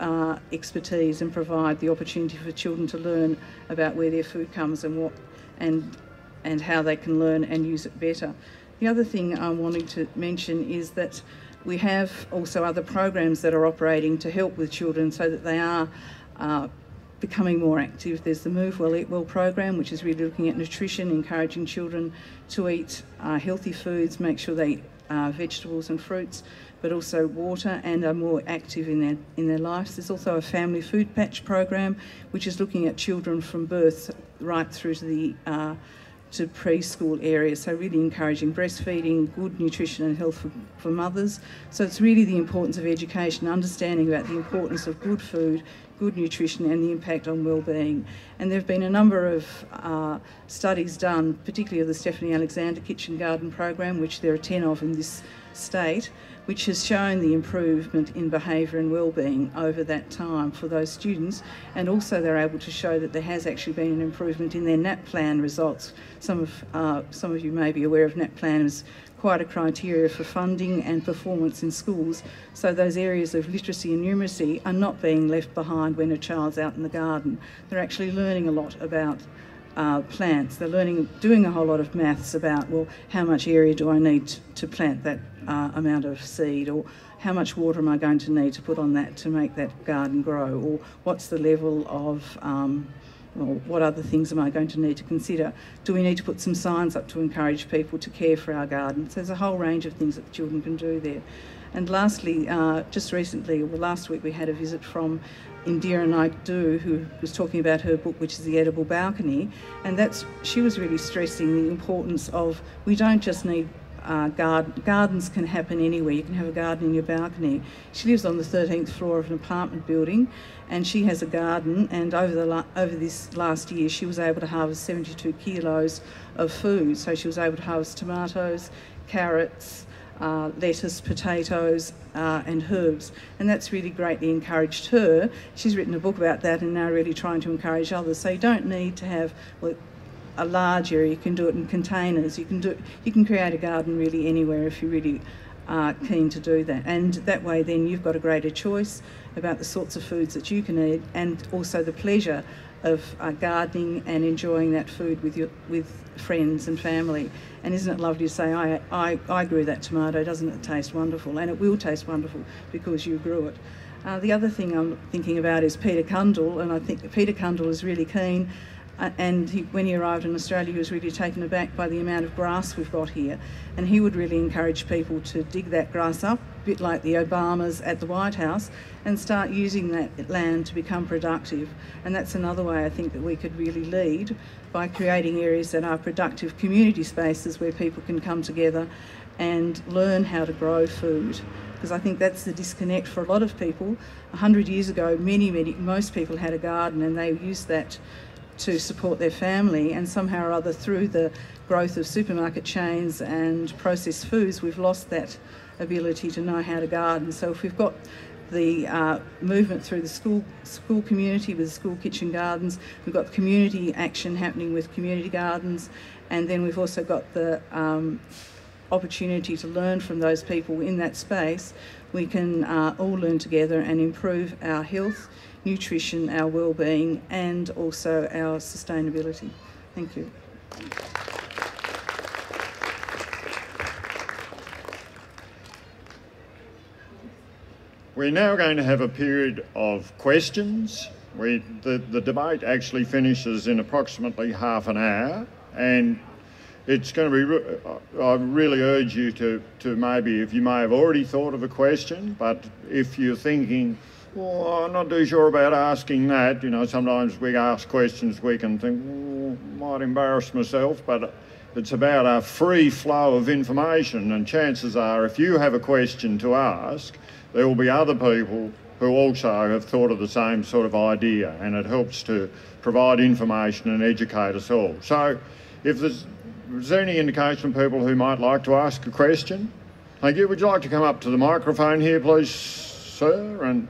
expertise and provide the opportunity for children to learn about where their food comes and what and how they can learn and use it better. The other thing I'm wanting to mention is that we have also other programs that are operating to help with children so that they are becoming more active. There's the Move Well, Eat Well program, which is really looking at nutrition, encouraging children to eat healthy foods, make sure they eat vegetables and fruits, but also water, and are more active in their lives. There's also a Family Food Patch program, which is looking at children from birth right through to the to preschool area, so really encouraging breastfeeding, good nutrition and health for mothers. So it's really the importance of education, understanding about the importance of good food, good nutrition and the impact on wellbeing. And there have been a number of studies done, particularly of the Stephanie Alexander Kitchen Garden program, which there are 10 of in this state, which has shown the improvement in behaviour and wellbeing over that time for those students, and also they're able to show that there has actually been an improvement in their NAPLAN results. Some of you may be aware of NAPLAN as quite a criteria for funding and performance in schools, so those areas of literacy and numeracy are not being left behind when a child's out in the garden. They're actually learning a lot about plants. They're doing a whole lot of maths about, well, how much area do I need to plant that amount of seed, or how much water am I going to need to put on that to make that garden grow, or what's the level of, well, what other things am I going to need to consider? Do we need to put some signs up to encourage people to care for our gardens? There's a whole range of things that the children can do there. And lastly, just recently, well, last week we had a visit from Indira Naidoo, who was talking about her book, which is The Edible Balcony, and she was really stressing the importance of, we don't just need gardens can happen anywhere. You can have a garden in your balcony. She lives on the 13th floor of an apartment building, and she has a garden, and over this last year she was able to harvest 72 kilos of food. So she was able to harvest tomatoes, carrots, lettuce, potatoes and herbs, and that's really greatly encouraged her. She's written a book about that and now really trying to encourage others. So you don't need to have a large area. You can do it in containers. You can create a garden really anywhere if you're really keen to do that, and that way then you've got a greater choice about the sorts of foods that you can eat, and also the pleasure of gardening and enjoying that food with friends and family. And isn't it lovely to say, I grew that tomato, doesn't it taste wonderful? And it will taste wonderful because you grew it. The other thing I'm thinking about is Peter Cundall, and I think Peter Cundall is really keen, and when he arrived in Australia he was really taken aback by the amount of grass we've got here, and he would really encourage people to dig that grass up, a bit like the Obamas at the White House, and start using that land to become productive. And that's another way I think that we could really lead, by creating areas that are productive community spaces where people can come together and learn how to grow food. Because I think that's the disconnect for a lot of people. 100 years ago, most people had a garden and they used that to support their family, and somehow or other through the growth of supermarket chains and processed foods, we've lost that ability to know how to garden. So if we've got the movement through the school community with school kitchen gardens, we've got community action happening with community gardens, and then we've also got the opportunity to learn from those people in that space, we can all learn together and improve our health, nutrition, our well-being, and also our sustainability. Thank you. We're now going to have a period of questions. The debate actually finishes in approximately half an hour, and it's going to be, I really urge you to maybe, if you may have already thought of a question, but if you're thinking, well, I'm not too sure about asking that, sometimes we ask questions we can think, might embarrass myself, but it's about a free flow of information, and chances are if you have a question to ask, there will be other people who also have thought of the same sort of idea, and it helps to provide information and educate us all. So if is there any indication of people who might like to ask a question? Thank you. Would you like to come up to the microphone here, please, sir? And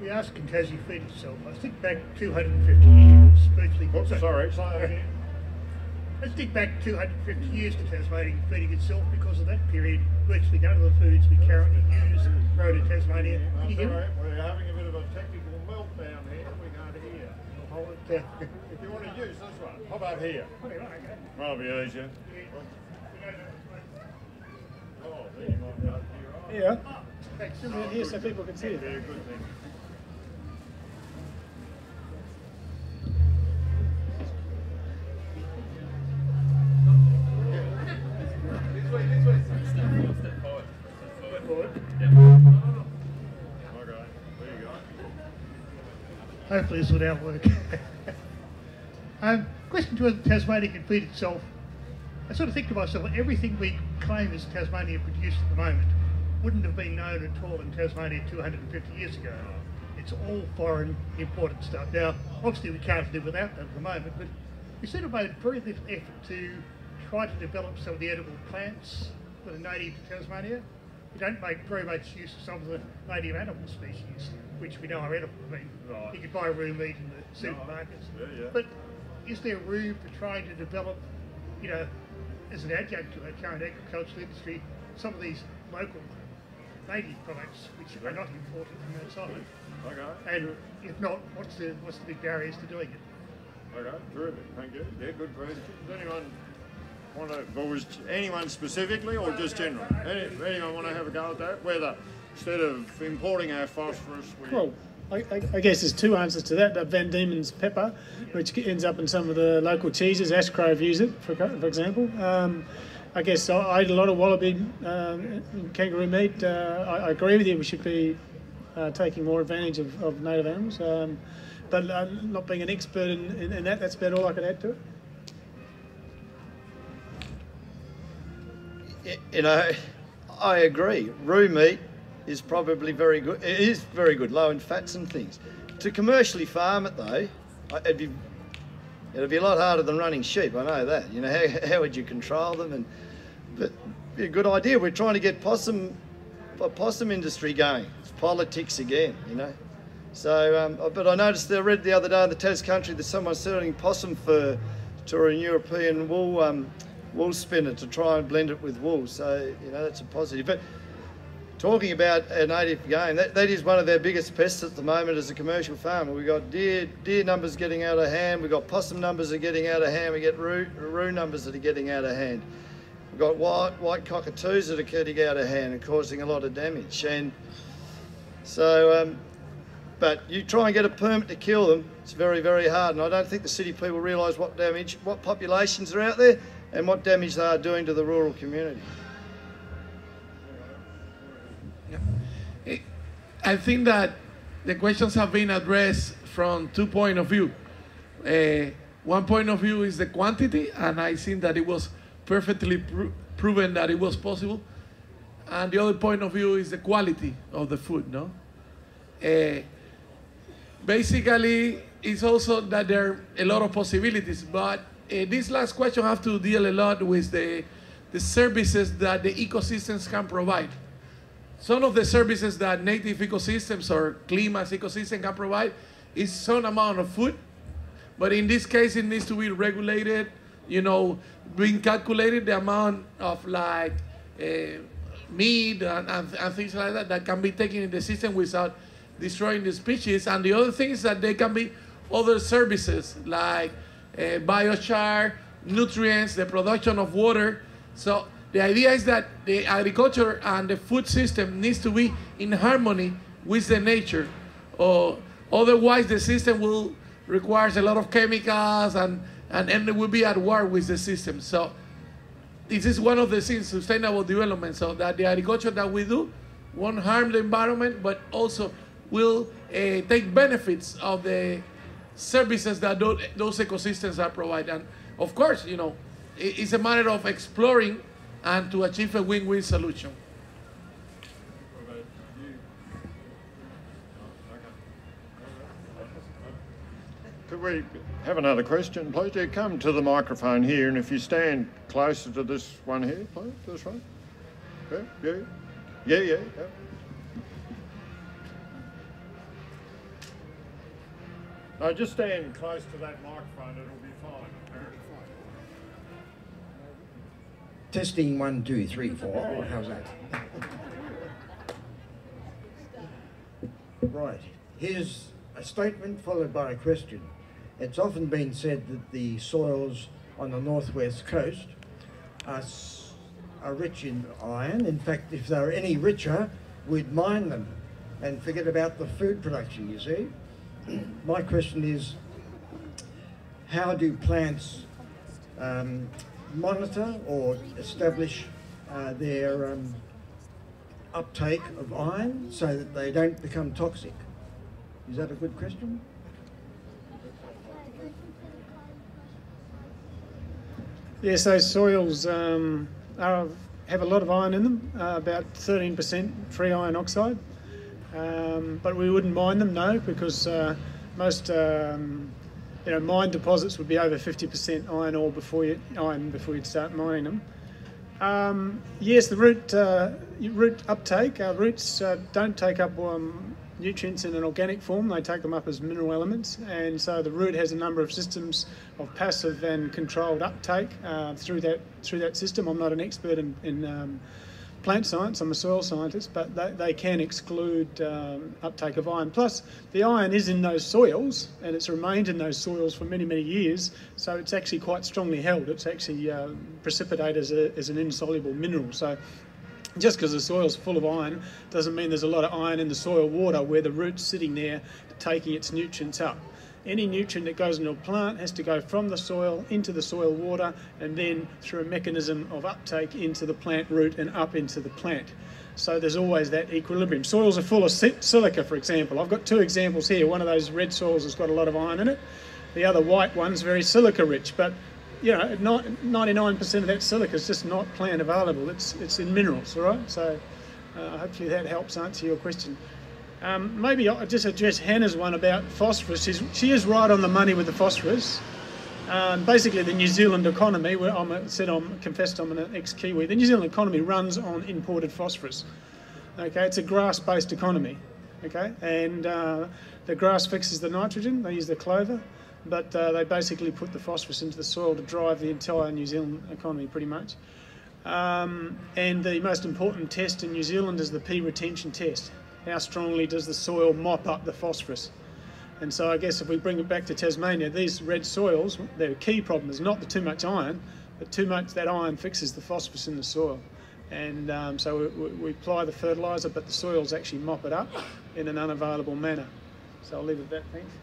we ask can Tassie feed itself? I think back 250 years, virtually. Oops, sorry, say that again. Let's think back 250 years to Tasmania feeding itself. Because of that period, virtually none of the foods we currently use grow to Tasmania. Can you hear me? We're having a bit of a technical meltdown here. We can't hear. Hold it down. If you want to use this one, how about here? Okay. That'll be easier. Oh, there you might go. Yeah. Thanks. Here so people can see it. Very good thing. Hopefully this will now work. Question to whether Tasmania can feed itself. I sort of think to myself, everything we claim is Tasmania produced at the moment wouldn't have been known at all in Tasmania 250 years ago. It's all foreign imported stuff. Now, obviously we can't live without that at the moment, but we sort of made very little effort to try to develop some of the edible plants that are native to Tasmania. We don't make very much use of some of the native animal species, which we know are edible. I mean, you can buy raw meat in the supermarkets. But is there room for trying to develop, you know, as an adjunct to the current agricultural industry, some of these local native products which are not imported from outside? Okay. And if not, what's the big barriers to doing it? Okay, terrific. Thank you. Yeah, good question. Does anyone want to, well, was anyone specifically or just general? Anyone want to have a go at that? Whether instead of importing our phosphorus, we... Well, I guess there's two answers to that. Van Diemen's pepper, which ends up in some of the local cheeses. Ashgrove use it, for example. I guess I eat a lot of wallaby kangaroo meat. I agree with you. We should be taking more advantage of native animals. But not being an expert in that, that's about all I could add to it. You know, I agree. Roo meat is probably very good. It is very good, low in fats and things. To commercially farm it though, it'd be a lot harder than running sheep. I know that. You know, how would you control them? But it'd be a good idea. We're trying to get possum industry going. It's politics again, you know. So, but I noticed, I read the other day in the Tas country that someone's selling possum fur to a European wool spinner to try and blend it with wool. So, you know, that's a positive. But talking about a native game, that is one of our biggest pests at the moment as a commercial farmer. We've got deer numbers getting out of hand. We've got possum numbers that are getting out of hand. We get roo numbers that are getting out of hand. We've got white cockatoos that are getting out of hand and causing a lot of damage. And so, but you try and get a permit to kill them, it's very, very hard. And I don't think the city people realise what populations are out there and what damage they are doing to the rural community. I think that the questions have been addressed from 2 points of view. One point of view is the quantity, and I think that it was perfectly proven that it was possible. And the other point of view is the quality of the food, no? Basically, it's also that there are a lot of possibilities, but this last question have to deal a lot with the services that the ecosystems can provide. Some of the services that native ecosystems or climax ecosystem can provide is some amount of food, but in this case it needs to be regulated, you know, being calculated the amount of like meat and things like that can be taken in the system without destroying the species. And the other thing is that there can be other services like biochar, nutrients, the production of water. So the idea is that the agriculture and the food system needs to be in harmony with the nature, or otherwise the system will require a lot of chemicals and it will be at war with the system. So this is one of the things, sustainable development, so that the agriculture that we do won't harm the environment, but also will take benefits of the services that those ecosystems are providing. And of course, you know, it's a matter of exploring and to achieve a win-win solution. Could we have another question, please? Yeah, come to the microphone here, and if you stand closer to this one here, please, this one. Yeah. Just stand close to that microphone, it'll be fine. Testing 1, 2, 3, 4. How's that? Right. Here's a statement followed by a question. It's often been said that the soils on the northwest coast are rich in iron. In fact, if they were any richer, we'd mine them and forget about the food production, you see. My question is, how do plants monitor or establish their uptake of iron so that they don't become toxic? Is that a good question? Yes, those soils have a lot of iron in them, about 13% free iron oxide. But we wouldn't mine them, no, because most mine deposits would be over 50% iron ore before you'd start mining them. Yes, the root uptake. Roots don't take up nutrients in an organic form; they take them up as mineral elements, and so the root has a number of systems of passive and controlled uptake through that system. I'm not an expert in plant science, I'm a soil scientist, but they can exclude uptake of iron. Plus, the iron is in those soils, and it's remained in those soils for many, many years, so it's actually quite strongly held. It's actually precipitated as an insoluble mineral. So just because the soil's full of iron doesn't mean there's a lot of iron in the soil water where the root's sitting there taking its nutrients up. Any nutrient that goes into a plant has to go from the soil into the soil water and then through a mechanism of uptake into the plant root and up into the plant. So there's always that equilibrium. Soils are full of silica, for example. I've got two examples here. One of those red soils has got a lot of iron in it. The other white one's very silica rich, but 99% of that silica is just not plant available. It's in minerals, all right? So hopefully that helps answer your question. Maybe I'll just address Hannah's one about phosphorus. She is right on the money with the phosphorus. Basically, the New Zealand economy, where I'm confessed I'm an ex-Kiwi, the New Zealand economy runs on imported phosphorus. Okay, it's a grass-based economy. Okay, and the grass fixes the nitrogen. They use the clover, but they basically put the phosphorus into the soil to drive the entire New Zealand economy, pretty much. And the most important test in New Zealand is the P retention test. How strongly does the soil mop up the phosphorus? And so I guess if we bring it back to Tasmania, these red soils, their key problem is not the too much iron, but too much that iron fixes the phosphorus in the soil. And so we apply the fertiliser, but the soils actually mop it up in an unavailable manner. So I'll leave it at that, thanks.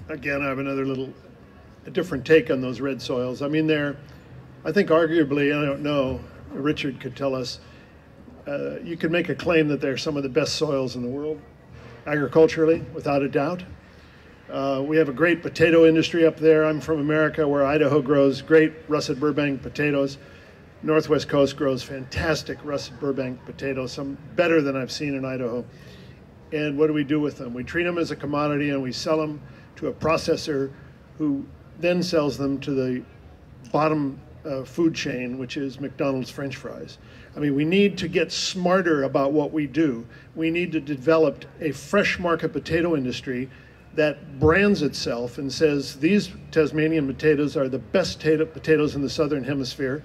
Again, I have a different take on those red soils. I mean, I think arguably, I don't know, Richard could tell us, you could make a claim that they're some of the best soils in the world, agriculturally, without a doubt. We have a great potato industry up there. I'm from America, where Idaho grows great russet Burbank potatoes. Northwest Coast grows fantastic russet Burbank potatoes, some better than I've seen in Idaho. And what do we do with them? We treat them as a commodity and we sell them to a processor who then sells them to the bottom food chain, which is McDonald's French fries. I mean, we need to get smarter about what we do. We need to develop a fresh market potato industry that brands itself and says these Tasmanian potatoes are the best potatoes in the Southern Hemisphere,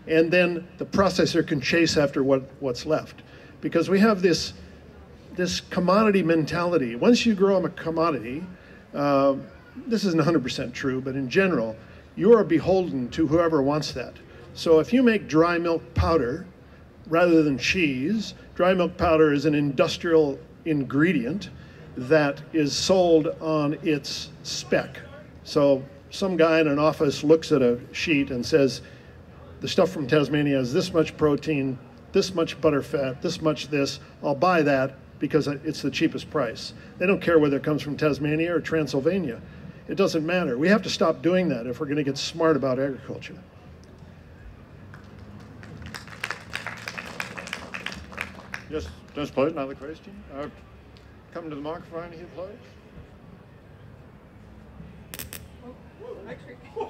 and then the processor can chase after what's left. Because we have this commodity mentality. Once you grow a commodity, this isn't 100% true, but in general, you are beholden to whoever wants that. So if you make dry milk powder rather than cheese, dry milk powder is an industrial ingredient that is sold on its spec. So some guy in an office looks at a sheet and says, the stuff from Tasmania has this much protein, this much butter fat, this much this, I'll buy that because it's the cheapest price. They don't care whether it comes from Tasmania or Transylvania. It doesn't matter. We have to stop doing that if we're going to get smart about agriculture. Yes, please, another question. Come to the microphone here, please.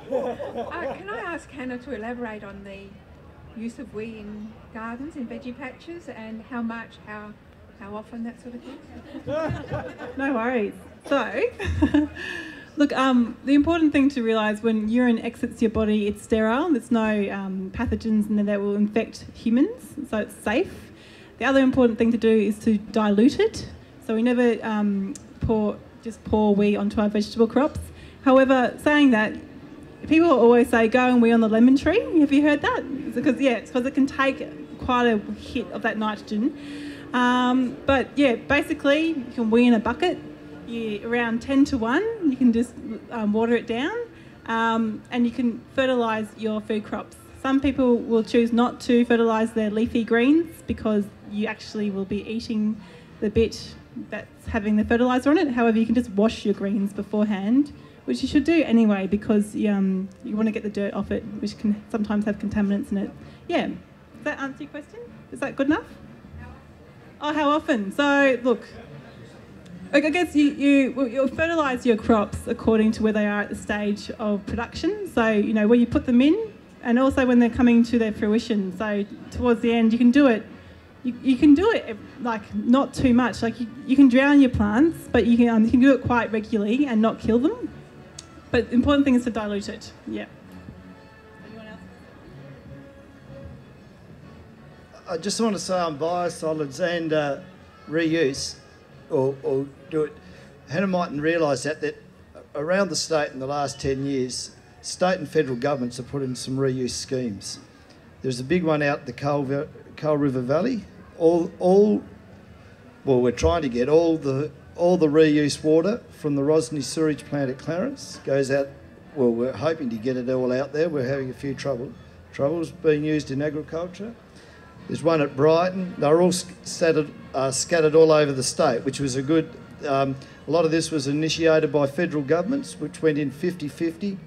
Can I ask Hannah to elaborate on the use of we in gardens, in veggie patches, and how much, how often, that sort of thing? No worries. So, look, the important thing to realise when urine exits your body, it's sterile. There's no pathogens in there that will infect humans, so it's safe. The other important thing to do is to dilute it. So we never pour wee onto our vegetable crops. However, saying that, people always say go and wee on the lemon tree. Have you heard that? It's because it can take quite a hit of that nitrogen. But yeah, basically you can wee in a bucket. Around 10 to 1, you can just water it down, and you can fertilise your food crops. Some people will choose not to fertilise their leafy greens because you actually will be eating the bit that's having the fertiliser on it. However, you can just wash your greens beforehand, which you should do anyway because you want to get the dirt off it, which can sometimes have contaminants in it. Yeah, does that answer your question? Is that good enough? Oh, how often? So, look, I guess you'll fertilise your crops according to where they are at the stage of production. So, where you put them in, and also when they're coming to their fruition. So, towards the end, you can do it. You can do it like not too much. Like you can drown your plants, but you can do it quite regularly and not kill them. But the important thing is to dilute it. Yeah. Anyone else? I just want to say on biosolids and reuse, or do it. Hannah mightn't realise that around the state in the last 10 years, state and federal governments have put in some reuse schemes. There's a big one out the Coal River Valley. We're trying to get all the reuse water from the Rosny sewage plant at Clarence goes out. Well, we're hoping to get it all out there. We're having a few troubles being used in agriculture. There's one at Brighton. They're all scattered all over the state, which was a good... a lot of this was initiated by federal governments, which went in 50-50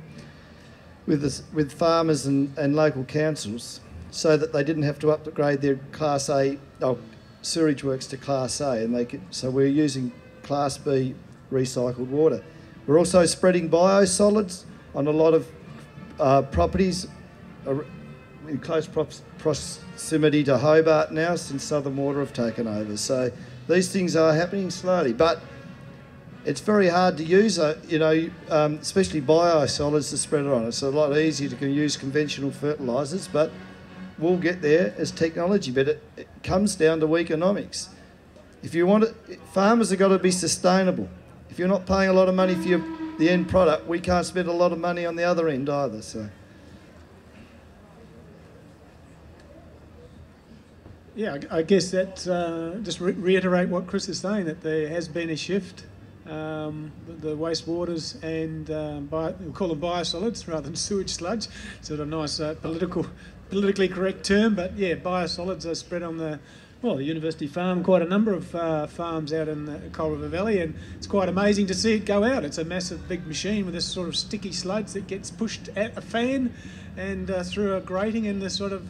with farmers and local councils, so that they didn't have to upgrade their Class A sewage works to Class A, and so we're using Class B recycled water. We're also spreading biosolids on a lot of properties in close proximity to Hobart now, since Southern Water have taken over. So these things are happening slowly, but it's very hard to use, especially biosolids to spread it on. It's a lot easier to use conventional fertilisers, but we'll get there as technology. But it comes down to economics. If you want it, farmers have got to be sustainable. If you're not paying a lot of money for the end product, we can't spend a lot of money on the other end either. So. Yeah, I guess that just reiterate what Chris is saying, that there has been a shift. The wastewaters and we'll call them biosolids rather than sewage sludge. Sort of nice politically correct term, but yeah, biosolids are spread on the university farm, quite a number of farms out in the Coal River Valley, and it's quite amazing to see it go out. It's a massive big machine with this sort of sticky sludge that gets pushed at a fan and through a grating, and the sort of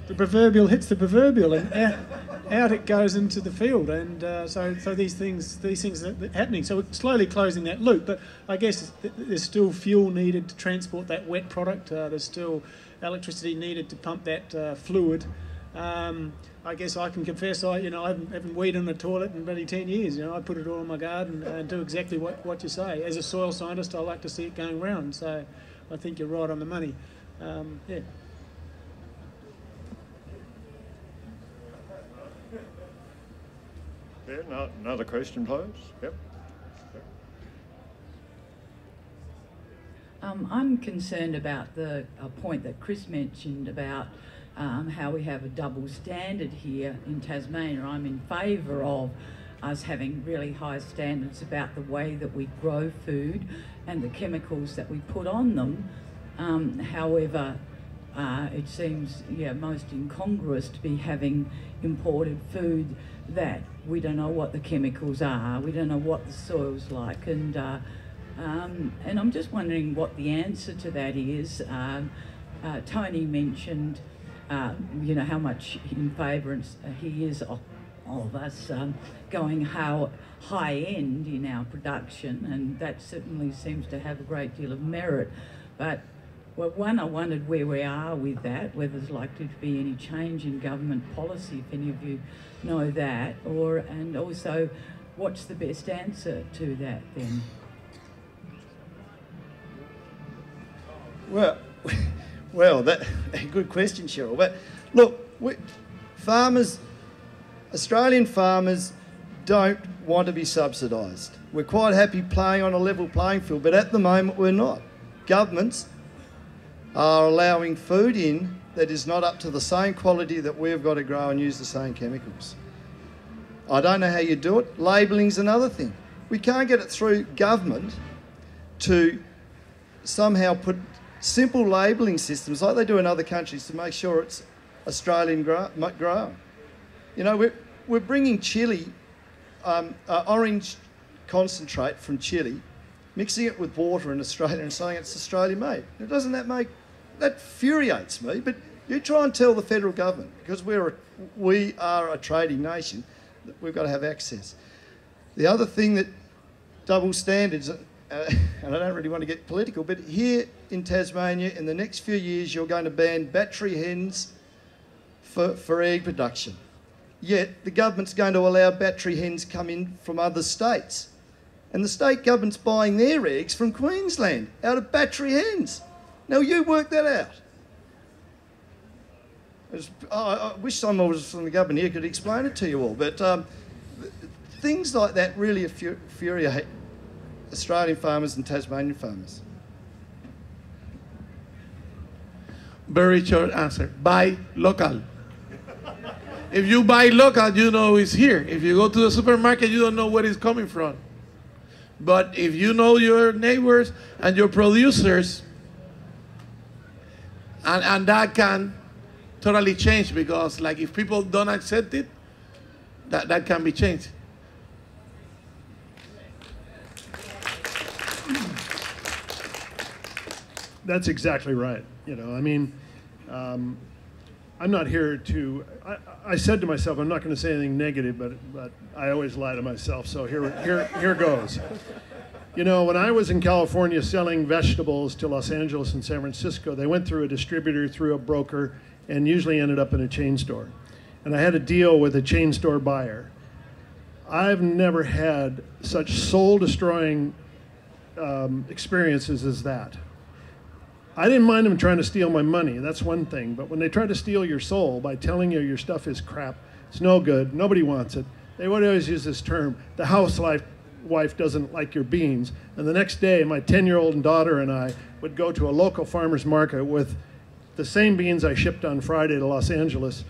the proverbial hits the proverbial, and out it goes into the field. And so these things are happening. So we're slowly closing that loop, but I guess there's still fuel needed to transport that wet product. There's still electricity needed to pump that fluid. I guess I can confess, I haven't weed in a toilet in bloody 10 years. I put it all in my garden and do exactly what you say. As a soil scientist, I like to see it going round. So I think you're right on the money. Yeah. Yeah, another question, please. Yep. I'm concerned about a point that Chris mentioned about how we have a double standard here in Tasmania. I'm in favour of us having really high standards about the way that we grow food and the chemicals that we put on them. However, it seems most incongruous to be having imported food that we don't know what the chemicals are, we don't know what the soil's like, and I'm just wondering what the answer to that is. Tony mentioned, how much in favour he is of us going how high end in our production, and that certainly seems to have a great deal of merit. But Well, one, I wondered where we are with that, whether there's likely to be any change in government policy, if any of you know that, and also what's the best answer to that then? Well, that a good question, Cheryl. But look, Australian farmers don't want to be subsidised. We're quite happy playing on a level playing field, but at the moment we're not. Governments are allowing food in that is not up to the same quality that we've got to grow and use the same chemicals. I don't know how you do it. Labelling's another thing. We can't get it through government to somehow put simple labelling systems like they do in other countries to make sure it's Australian grown. You know, we're bringing chili, orange concentrate from Chile, mixing it with water in Australia and saying it's Australian made. Now, doesn't that that infuriates me? But you try and tell the federal government, because we are a trading nation, that we've got to have access. The other thing that double standards, and I don't really want to get political, but here in Tasmania, in the next few years, you're going to ban battery hens for egg production. Yet the government's going to allow battery hens come in from other states. And the state government's buying their eggs from Queensland out of battery hens. Now, you work that out. I wish someone was from the government here could explain it to you all. But things like that really infuriate Australian farmers and Tasmanian farmers. Very short answer. Buy local. If you buy local, you know it's here. If you go to the supermarket, you don't know where it's coming from. But if you know your neighbors and your producers, and that can totally change, because like if people don't accept it, that can be changed. That's exactly right. You know, I mean, I'm not here to, I said to myself, I'm not going to say anything negative, but I always lie to myself, so here goes. You know, when I was in California selling vegetables to Los Angeles and San Francisco, they went through a distributor, through a broker, and usually ended up in a chain store. And I had a deal with a chain store buyer. I've never had such soul-destroying experiences as that. I didn't mind them trying to steal my money, that's one thing, but when they try to steal your soul by telling you your stuff is crap, it's no good, nobody wants it, they would always use this term, the housewife doesn't like your beans. And the next day, my 10-year-old daughter and I would go to a local farmer's market with the same beans I shipped on Friday to Los Angeles,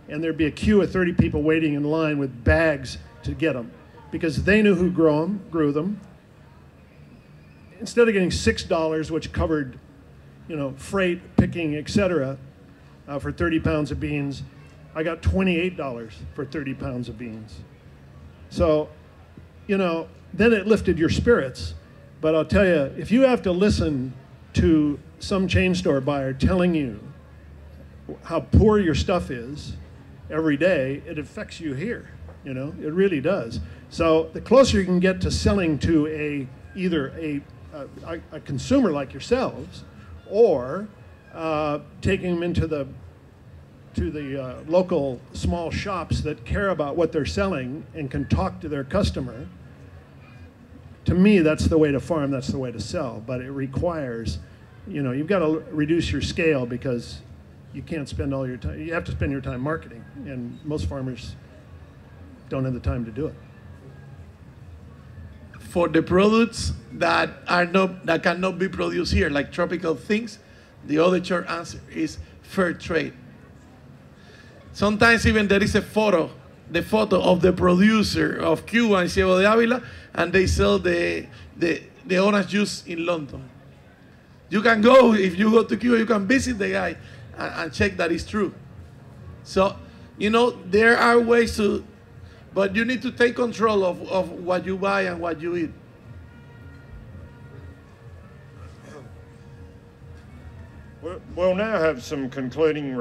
and there'd be a queue of 30 people waiting in line with bags to get them, because they knew who grew them. Instead of getting $6, which covered, you know, freight, picking, etc., for 30 pounds of beans, I got $28 for 30 pounds of beans. So, you know, then it lifted your spirits. But I'll tell you, if you have to listen to some chain store buyer telling you how poor your stuff is every day, it affects you here, you know, it really does. So the closer you can get to selling to either a consumer like yourselves, or taking them into the local small shops that care about what they're selling and can talk to their customer, to me, that's the way to farm, that's the way to sell. But it requires, you know, you've got to reduce your scale, because you can't spend all your time, you have to spend your time marketing, and most farmers don't have the time to do it. For the products that cannot be produced here, like tropical things, the other short answer is fair trade. Sometimes even there is the photo of the producer of Cuba and Ciego de Ávila, and they sell the orange juice in London. You can go, if you go to Cuba, you can visit the guy and check that it's true. So, you know, there are ways to, but you need to take control of what you buy and what you eat. We'll now have some concluding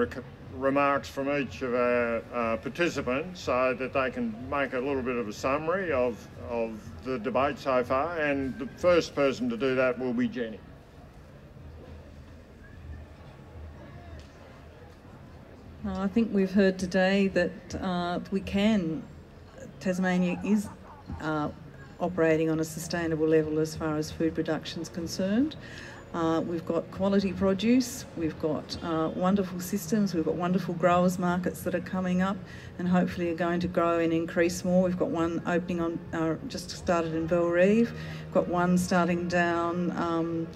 remarks from each of our participants, so that they can make a little bit of a summary of the debate so far. And the first person to do that will be Jenny. I think we've heard today that Tasmania is operating on a sustainable level as far as food production is concerned. We've got quality produce, we've got wonderful systems, we've got wonderful growers markets that are coming up and hopefully are going to grow and increase more. We've got one opening on, just started in Bellerive, we've got one starting down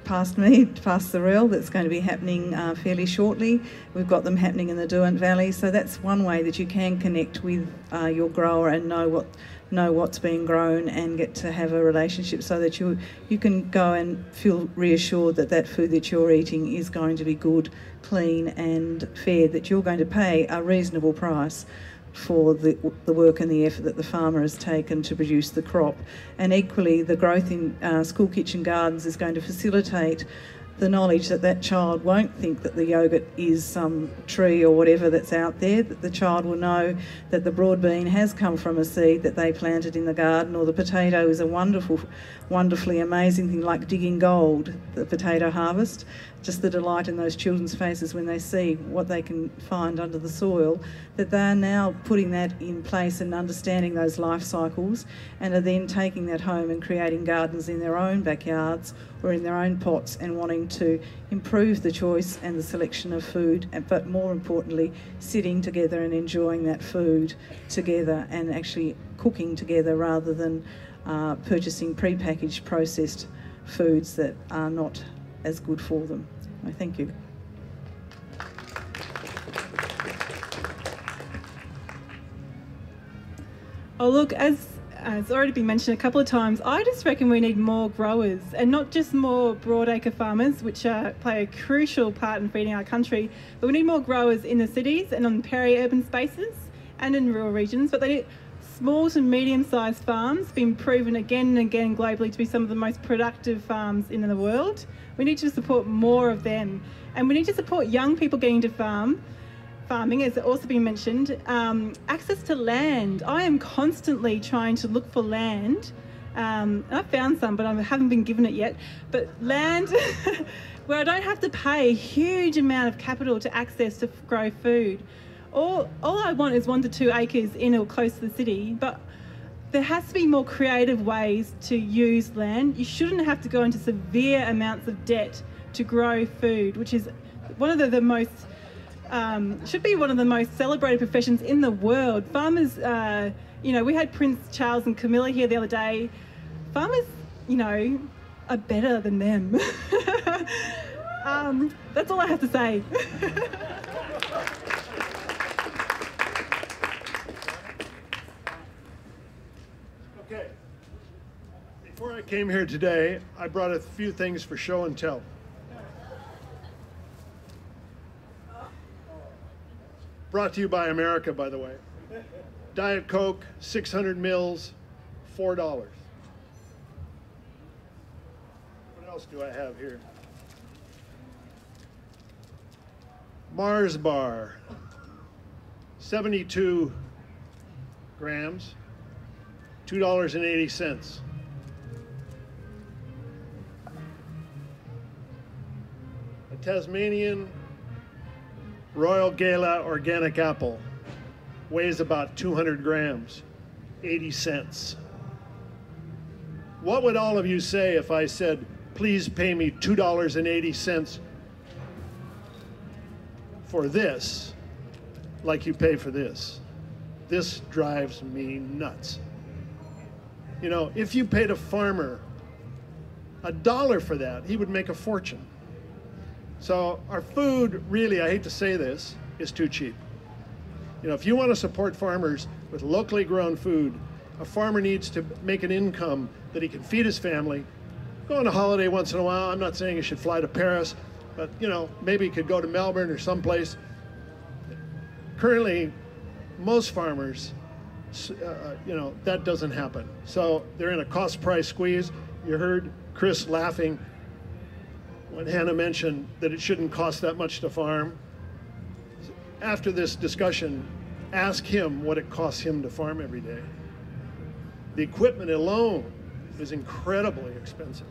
past the rail that's going to be happening fairly shortly. We've got them happening in the Derwent Valley, so that's one way that you can connect with your grower and know what's being grown and get to have a relationship so that you can go and feel reassured that that food that you're eating is going to be good, clean and fair, that you're going to pay a reasonable price for the work and the effort that the farmer has taken to produce the crop. And equally, the growth in school kitchen gardens is going to facilitate the knowledge that that child won't think that the yoghurt is some tree or whatever that's out there, that the child will know that the broad bean has come from a seed that they planted in the garden, or the potato is a wonderfully amazing thing, like digging gold, the potato harvest. Just the delight in those children's faces when they see what they can find under the soil, that they are now putting that in place and understanding those life cycles and are then taking that home and creating gardens in their own backyards or in their own pots and wanting to improve the choice and the selection of food, but more importantly, sitting together and enjoying that food together and actually cooking together rather than purchasing pre-packaged processed foods that are not as good for them. Thank you. Oh, look, as already been mentioned a couple of times, I just reckon we need more growers and not just more broadacre farmers, which play a crucial part in feeding our country, but we need more growers in the cities and on peri-urban spaces and in rural regions. But they need small to medium-sized farms, been proven again and again globally to be some of the most productive farms in the world. We need to support more of them, and we need to support young people getting into farming, as also been mentioned. Access to land. I am constantly trying to look for land. I've found some, but I haven't been given it yet. But land where I don't have to pay a huge amount of capital to access to grow food. All I want is 1 to 2 acres in or close to the city, but there has to be more creative ways to use land. You shouldn't have to go into severe amounts of debt to grow food, which is one of the most, should be one of the most celebrated professions in the world. Farmers, we had Prince Charles and Camilla here the other day. Farmers, are better than them. That's all I have to say. Okay. Before I came here today, I brought a few things for show and tell. Brought to you by America, by the way. Diet Coke, 600 mils, $4. What else do I have here? Mars bar, 72 grams, $2.80. A Tasmanian Royal Gala organic apple weighs about 200 grams, 80 cents. What would all of you say if I said, please pay me $2.80 for this, like you pay for this? This drives me nuts. If you paid a farmer $1 for that, he would make a fortune. So our food, really, I hate to say this, is too cheap. If you want to support farmers with locally grown food, a farmer needs to make an income that he can feed his family, go on a holiday once in a while. I'm not saying he should fly to Paris, but maybe he could go to Melbourne or someplace. Currently, most farmers, that doesn't happen. So they're in a cost price squeeze. You heard Chris laughing when Hannah mentioned that it shouldn't cost that much to farm. After this discussion, ask him what it costs him to farm every day. The equipment alone is incredibly expensive.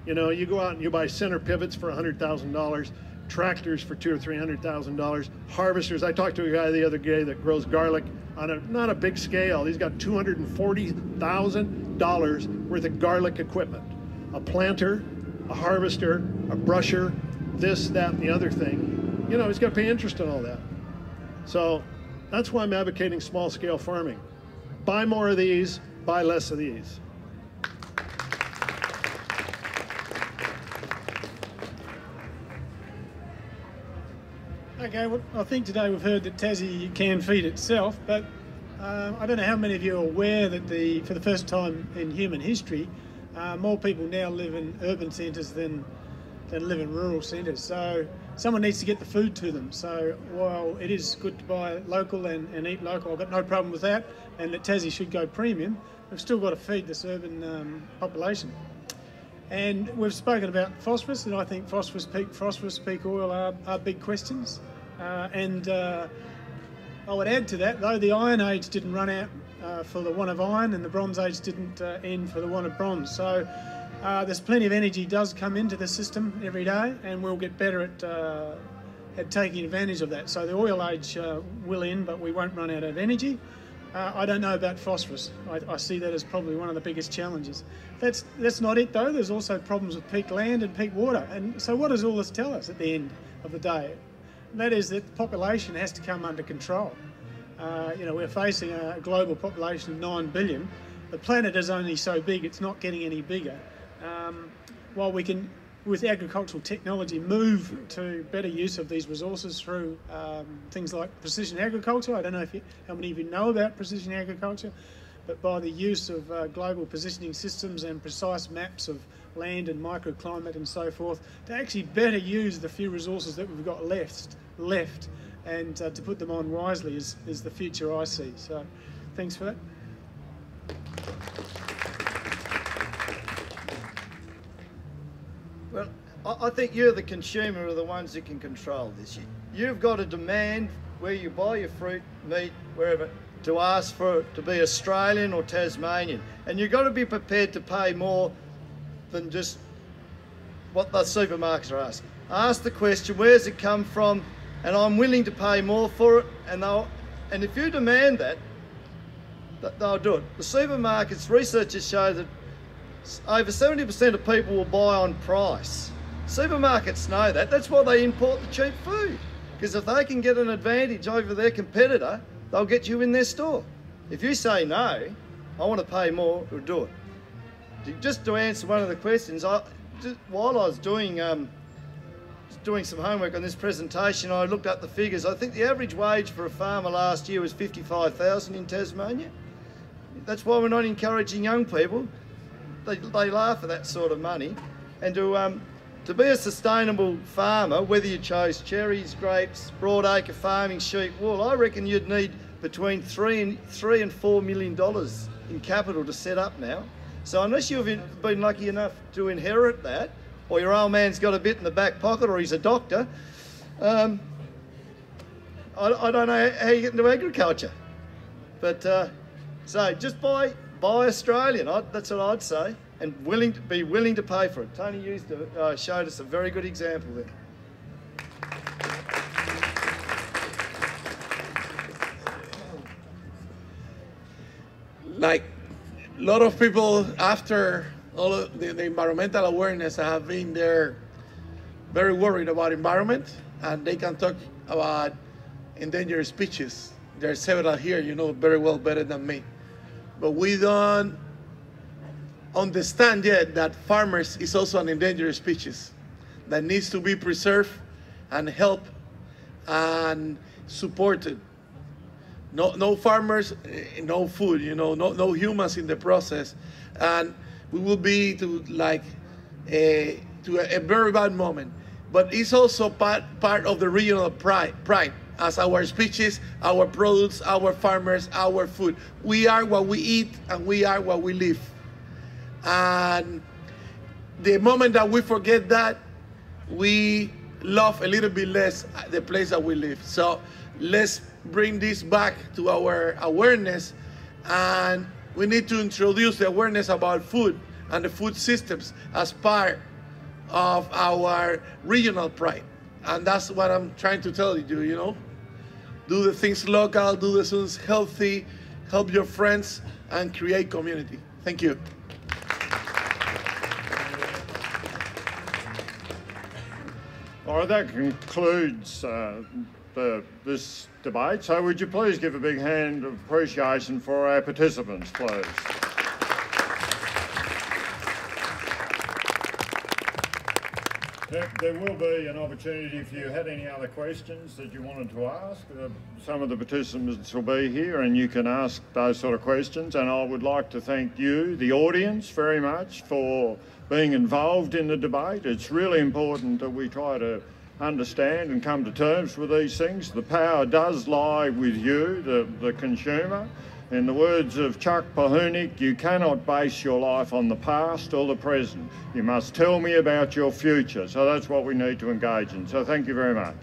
You go out and you buy center pivots for $100,000, tractors for $200,000 or $300,000, harvesters. I talked to a guy the other day that grows garlic on not a big scale. He's got $240,000 worth of garlic equipment, a planter, a harvester, a brusher, this, that, and the other thing. You know, he's got to pay interest on all that. So that's why I'm advocating small-scale farming. Buy more of these, buy less of these. Okay, well, I think today we've heard that Tassie can feed itself, but I don't know how many of you are aware that for the first time in human history, more people now live in urban centres than live in rural centres. So someone needs to get the food to them. So while it is good to buy local and eat local, I've got no problem with that, and that Tassie should go premium, we've still got to feed this urban population. And we've spoken about phosphorus, and I think phosphorus, peak oil are big questions. I would add to that, though the Iron Age didn't run out for the want of iron, and the Bronze Age didn't end for the want of bronze. So there's plenty of energy does come into the system every day, and we'll get better at taking advantage of that. So the oil age will end, but we won't run out of energy. I don't know about phosphorus. I see that as probably one of the biggest challenges. That's not it, though. There's also problems with peak land and peak water. And so what does all this tell us at the end of the day? And that is that the population has to come under control. You know, we're facing a global population of 9 billion. The planet is only so big, it's not getting any bigger. While we can, with agricultural technology, move to better use of these resources through things like precision agriculture. I don't know how many of you know about precision agriculture, but by the use of global positioning systems and precise maps of land and microclimate and so forth, to actually better use the few resources that we've got left and to put them on wisely is the future I see. So thanks for that. Well, I think you're the consumer are the ones who can control this. You've got a demand where you buy your fruit, meat, wherever, to ask for it to be Australian or Tasmanian. And you've got to be prepared to pay more than just what the supermarkets are asking. Ask the question, where's it come from? And I'm willing to pay more for it. And if you demand that, they'll do it. The supermarkets, researchers show that over 70% of people will buy on price. Supermarkets know that. That's why they import the cheap food. Because if they can get an advantage over their competitor, they'll get you in their store. If you say no, I want to pay more, we'll do it. Just to answer one of the questions, while I was doing some homework on this presentation, I looked up the figures. I think the average wage for a farmer last year was $55,000 in Tasmania. That's why we're not encouraging young people. They laugh at that sort of money. And to be a sustainable farmer, whether you chose cherries, grapes, broadacre farming, sheep, wool, I reckon you'd need between $3 and $4 million in capital to set up now. So unless you've been lucky enough to inherit that, or your old man's got a bit in the back pocket, or he's a doctor, I don't know how you get into agriculture. But so just buy Australian. That's what I'd say, and be willing to pay for it. Tony showed us a very good example there. Like a lot of people, after all of the environmental awareness, have been there very worried about environment, and they can talk about endangered species. There are several here, you know very well, better than me. But we don't understand yet that farmers is also an endangered species that needs to be preserved and helped and supported. No farmers, no food, you know, no humans in the process. And we will be to a very bad moment. But it's also part of the regional pride as our species, our products, our farmers, our food. We are what we eat, and we are what we live. And the moment that we forget that, we love a little bit less the place that we live. So let's bring this back to our awareness, and we need to introduce the awareness about food and the food systems as part of our regional pride. And that's what I'm trying to tell you, you know. Do the things local, do the things healthy, help your friends, and create community. Thank you. All right, that concludes this debate. So would you please give a big hand of appreciation for our participants, please. There will be an opportunity if you had any other questions that you wanted to ask. Some of the participants will be here and you can ask those sort of questions. And I would like to thank you, the audience, very much for being involved in the debate. It's really important that we try to understand and come to terms with these things. The power does lie with you, the consumer. In the words of Chuck Pahunik, you cannot base your life on the past or the present. You must tell me about your future. So that's what we need to engage in. So thank you very much.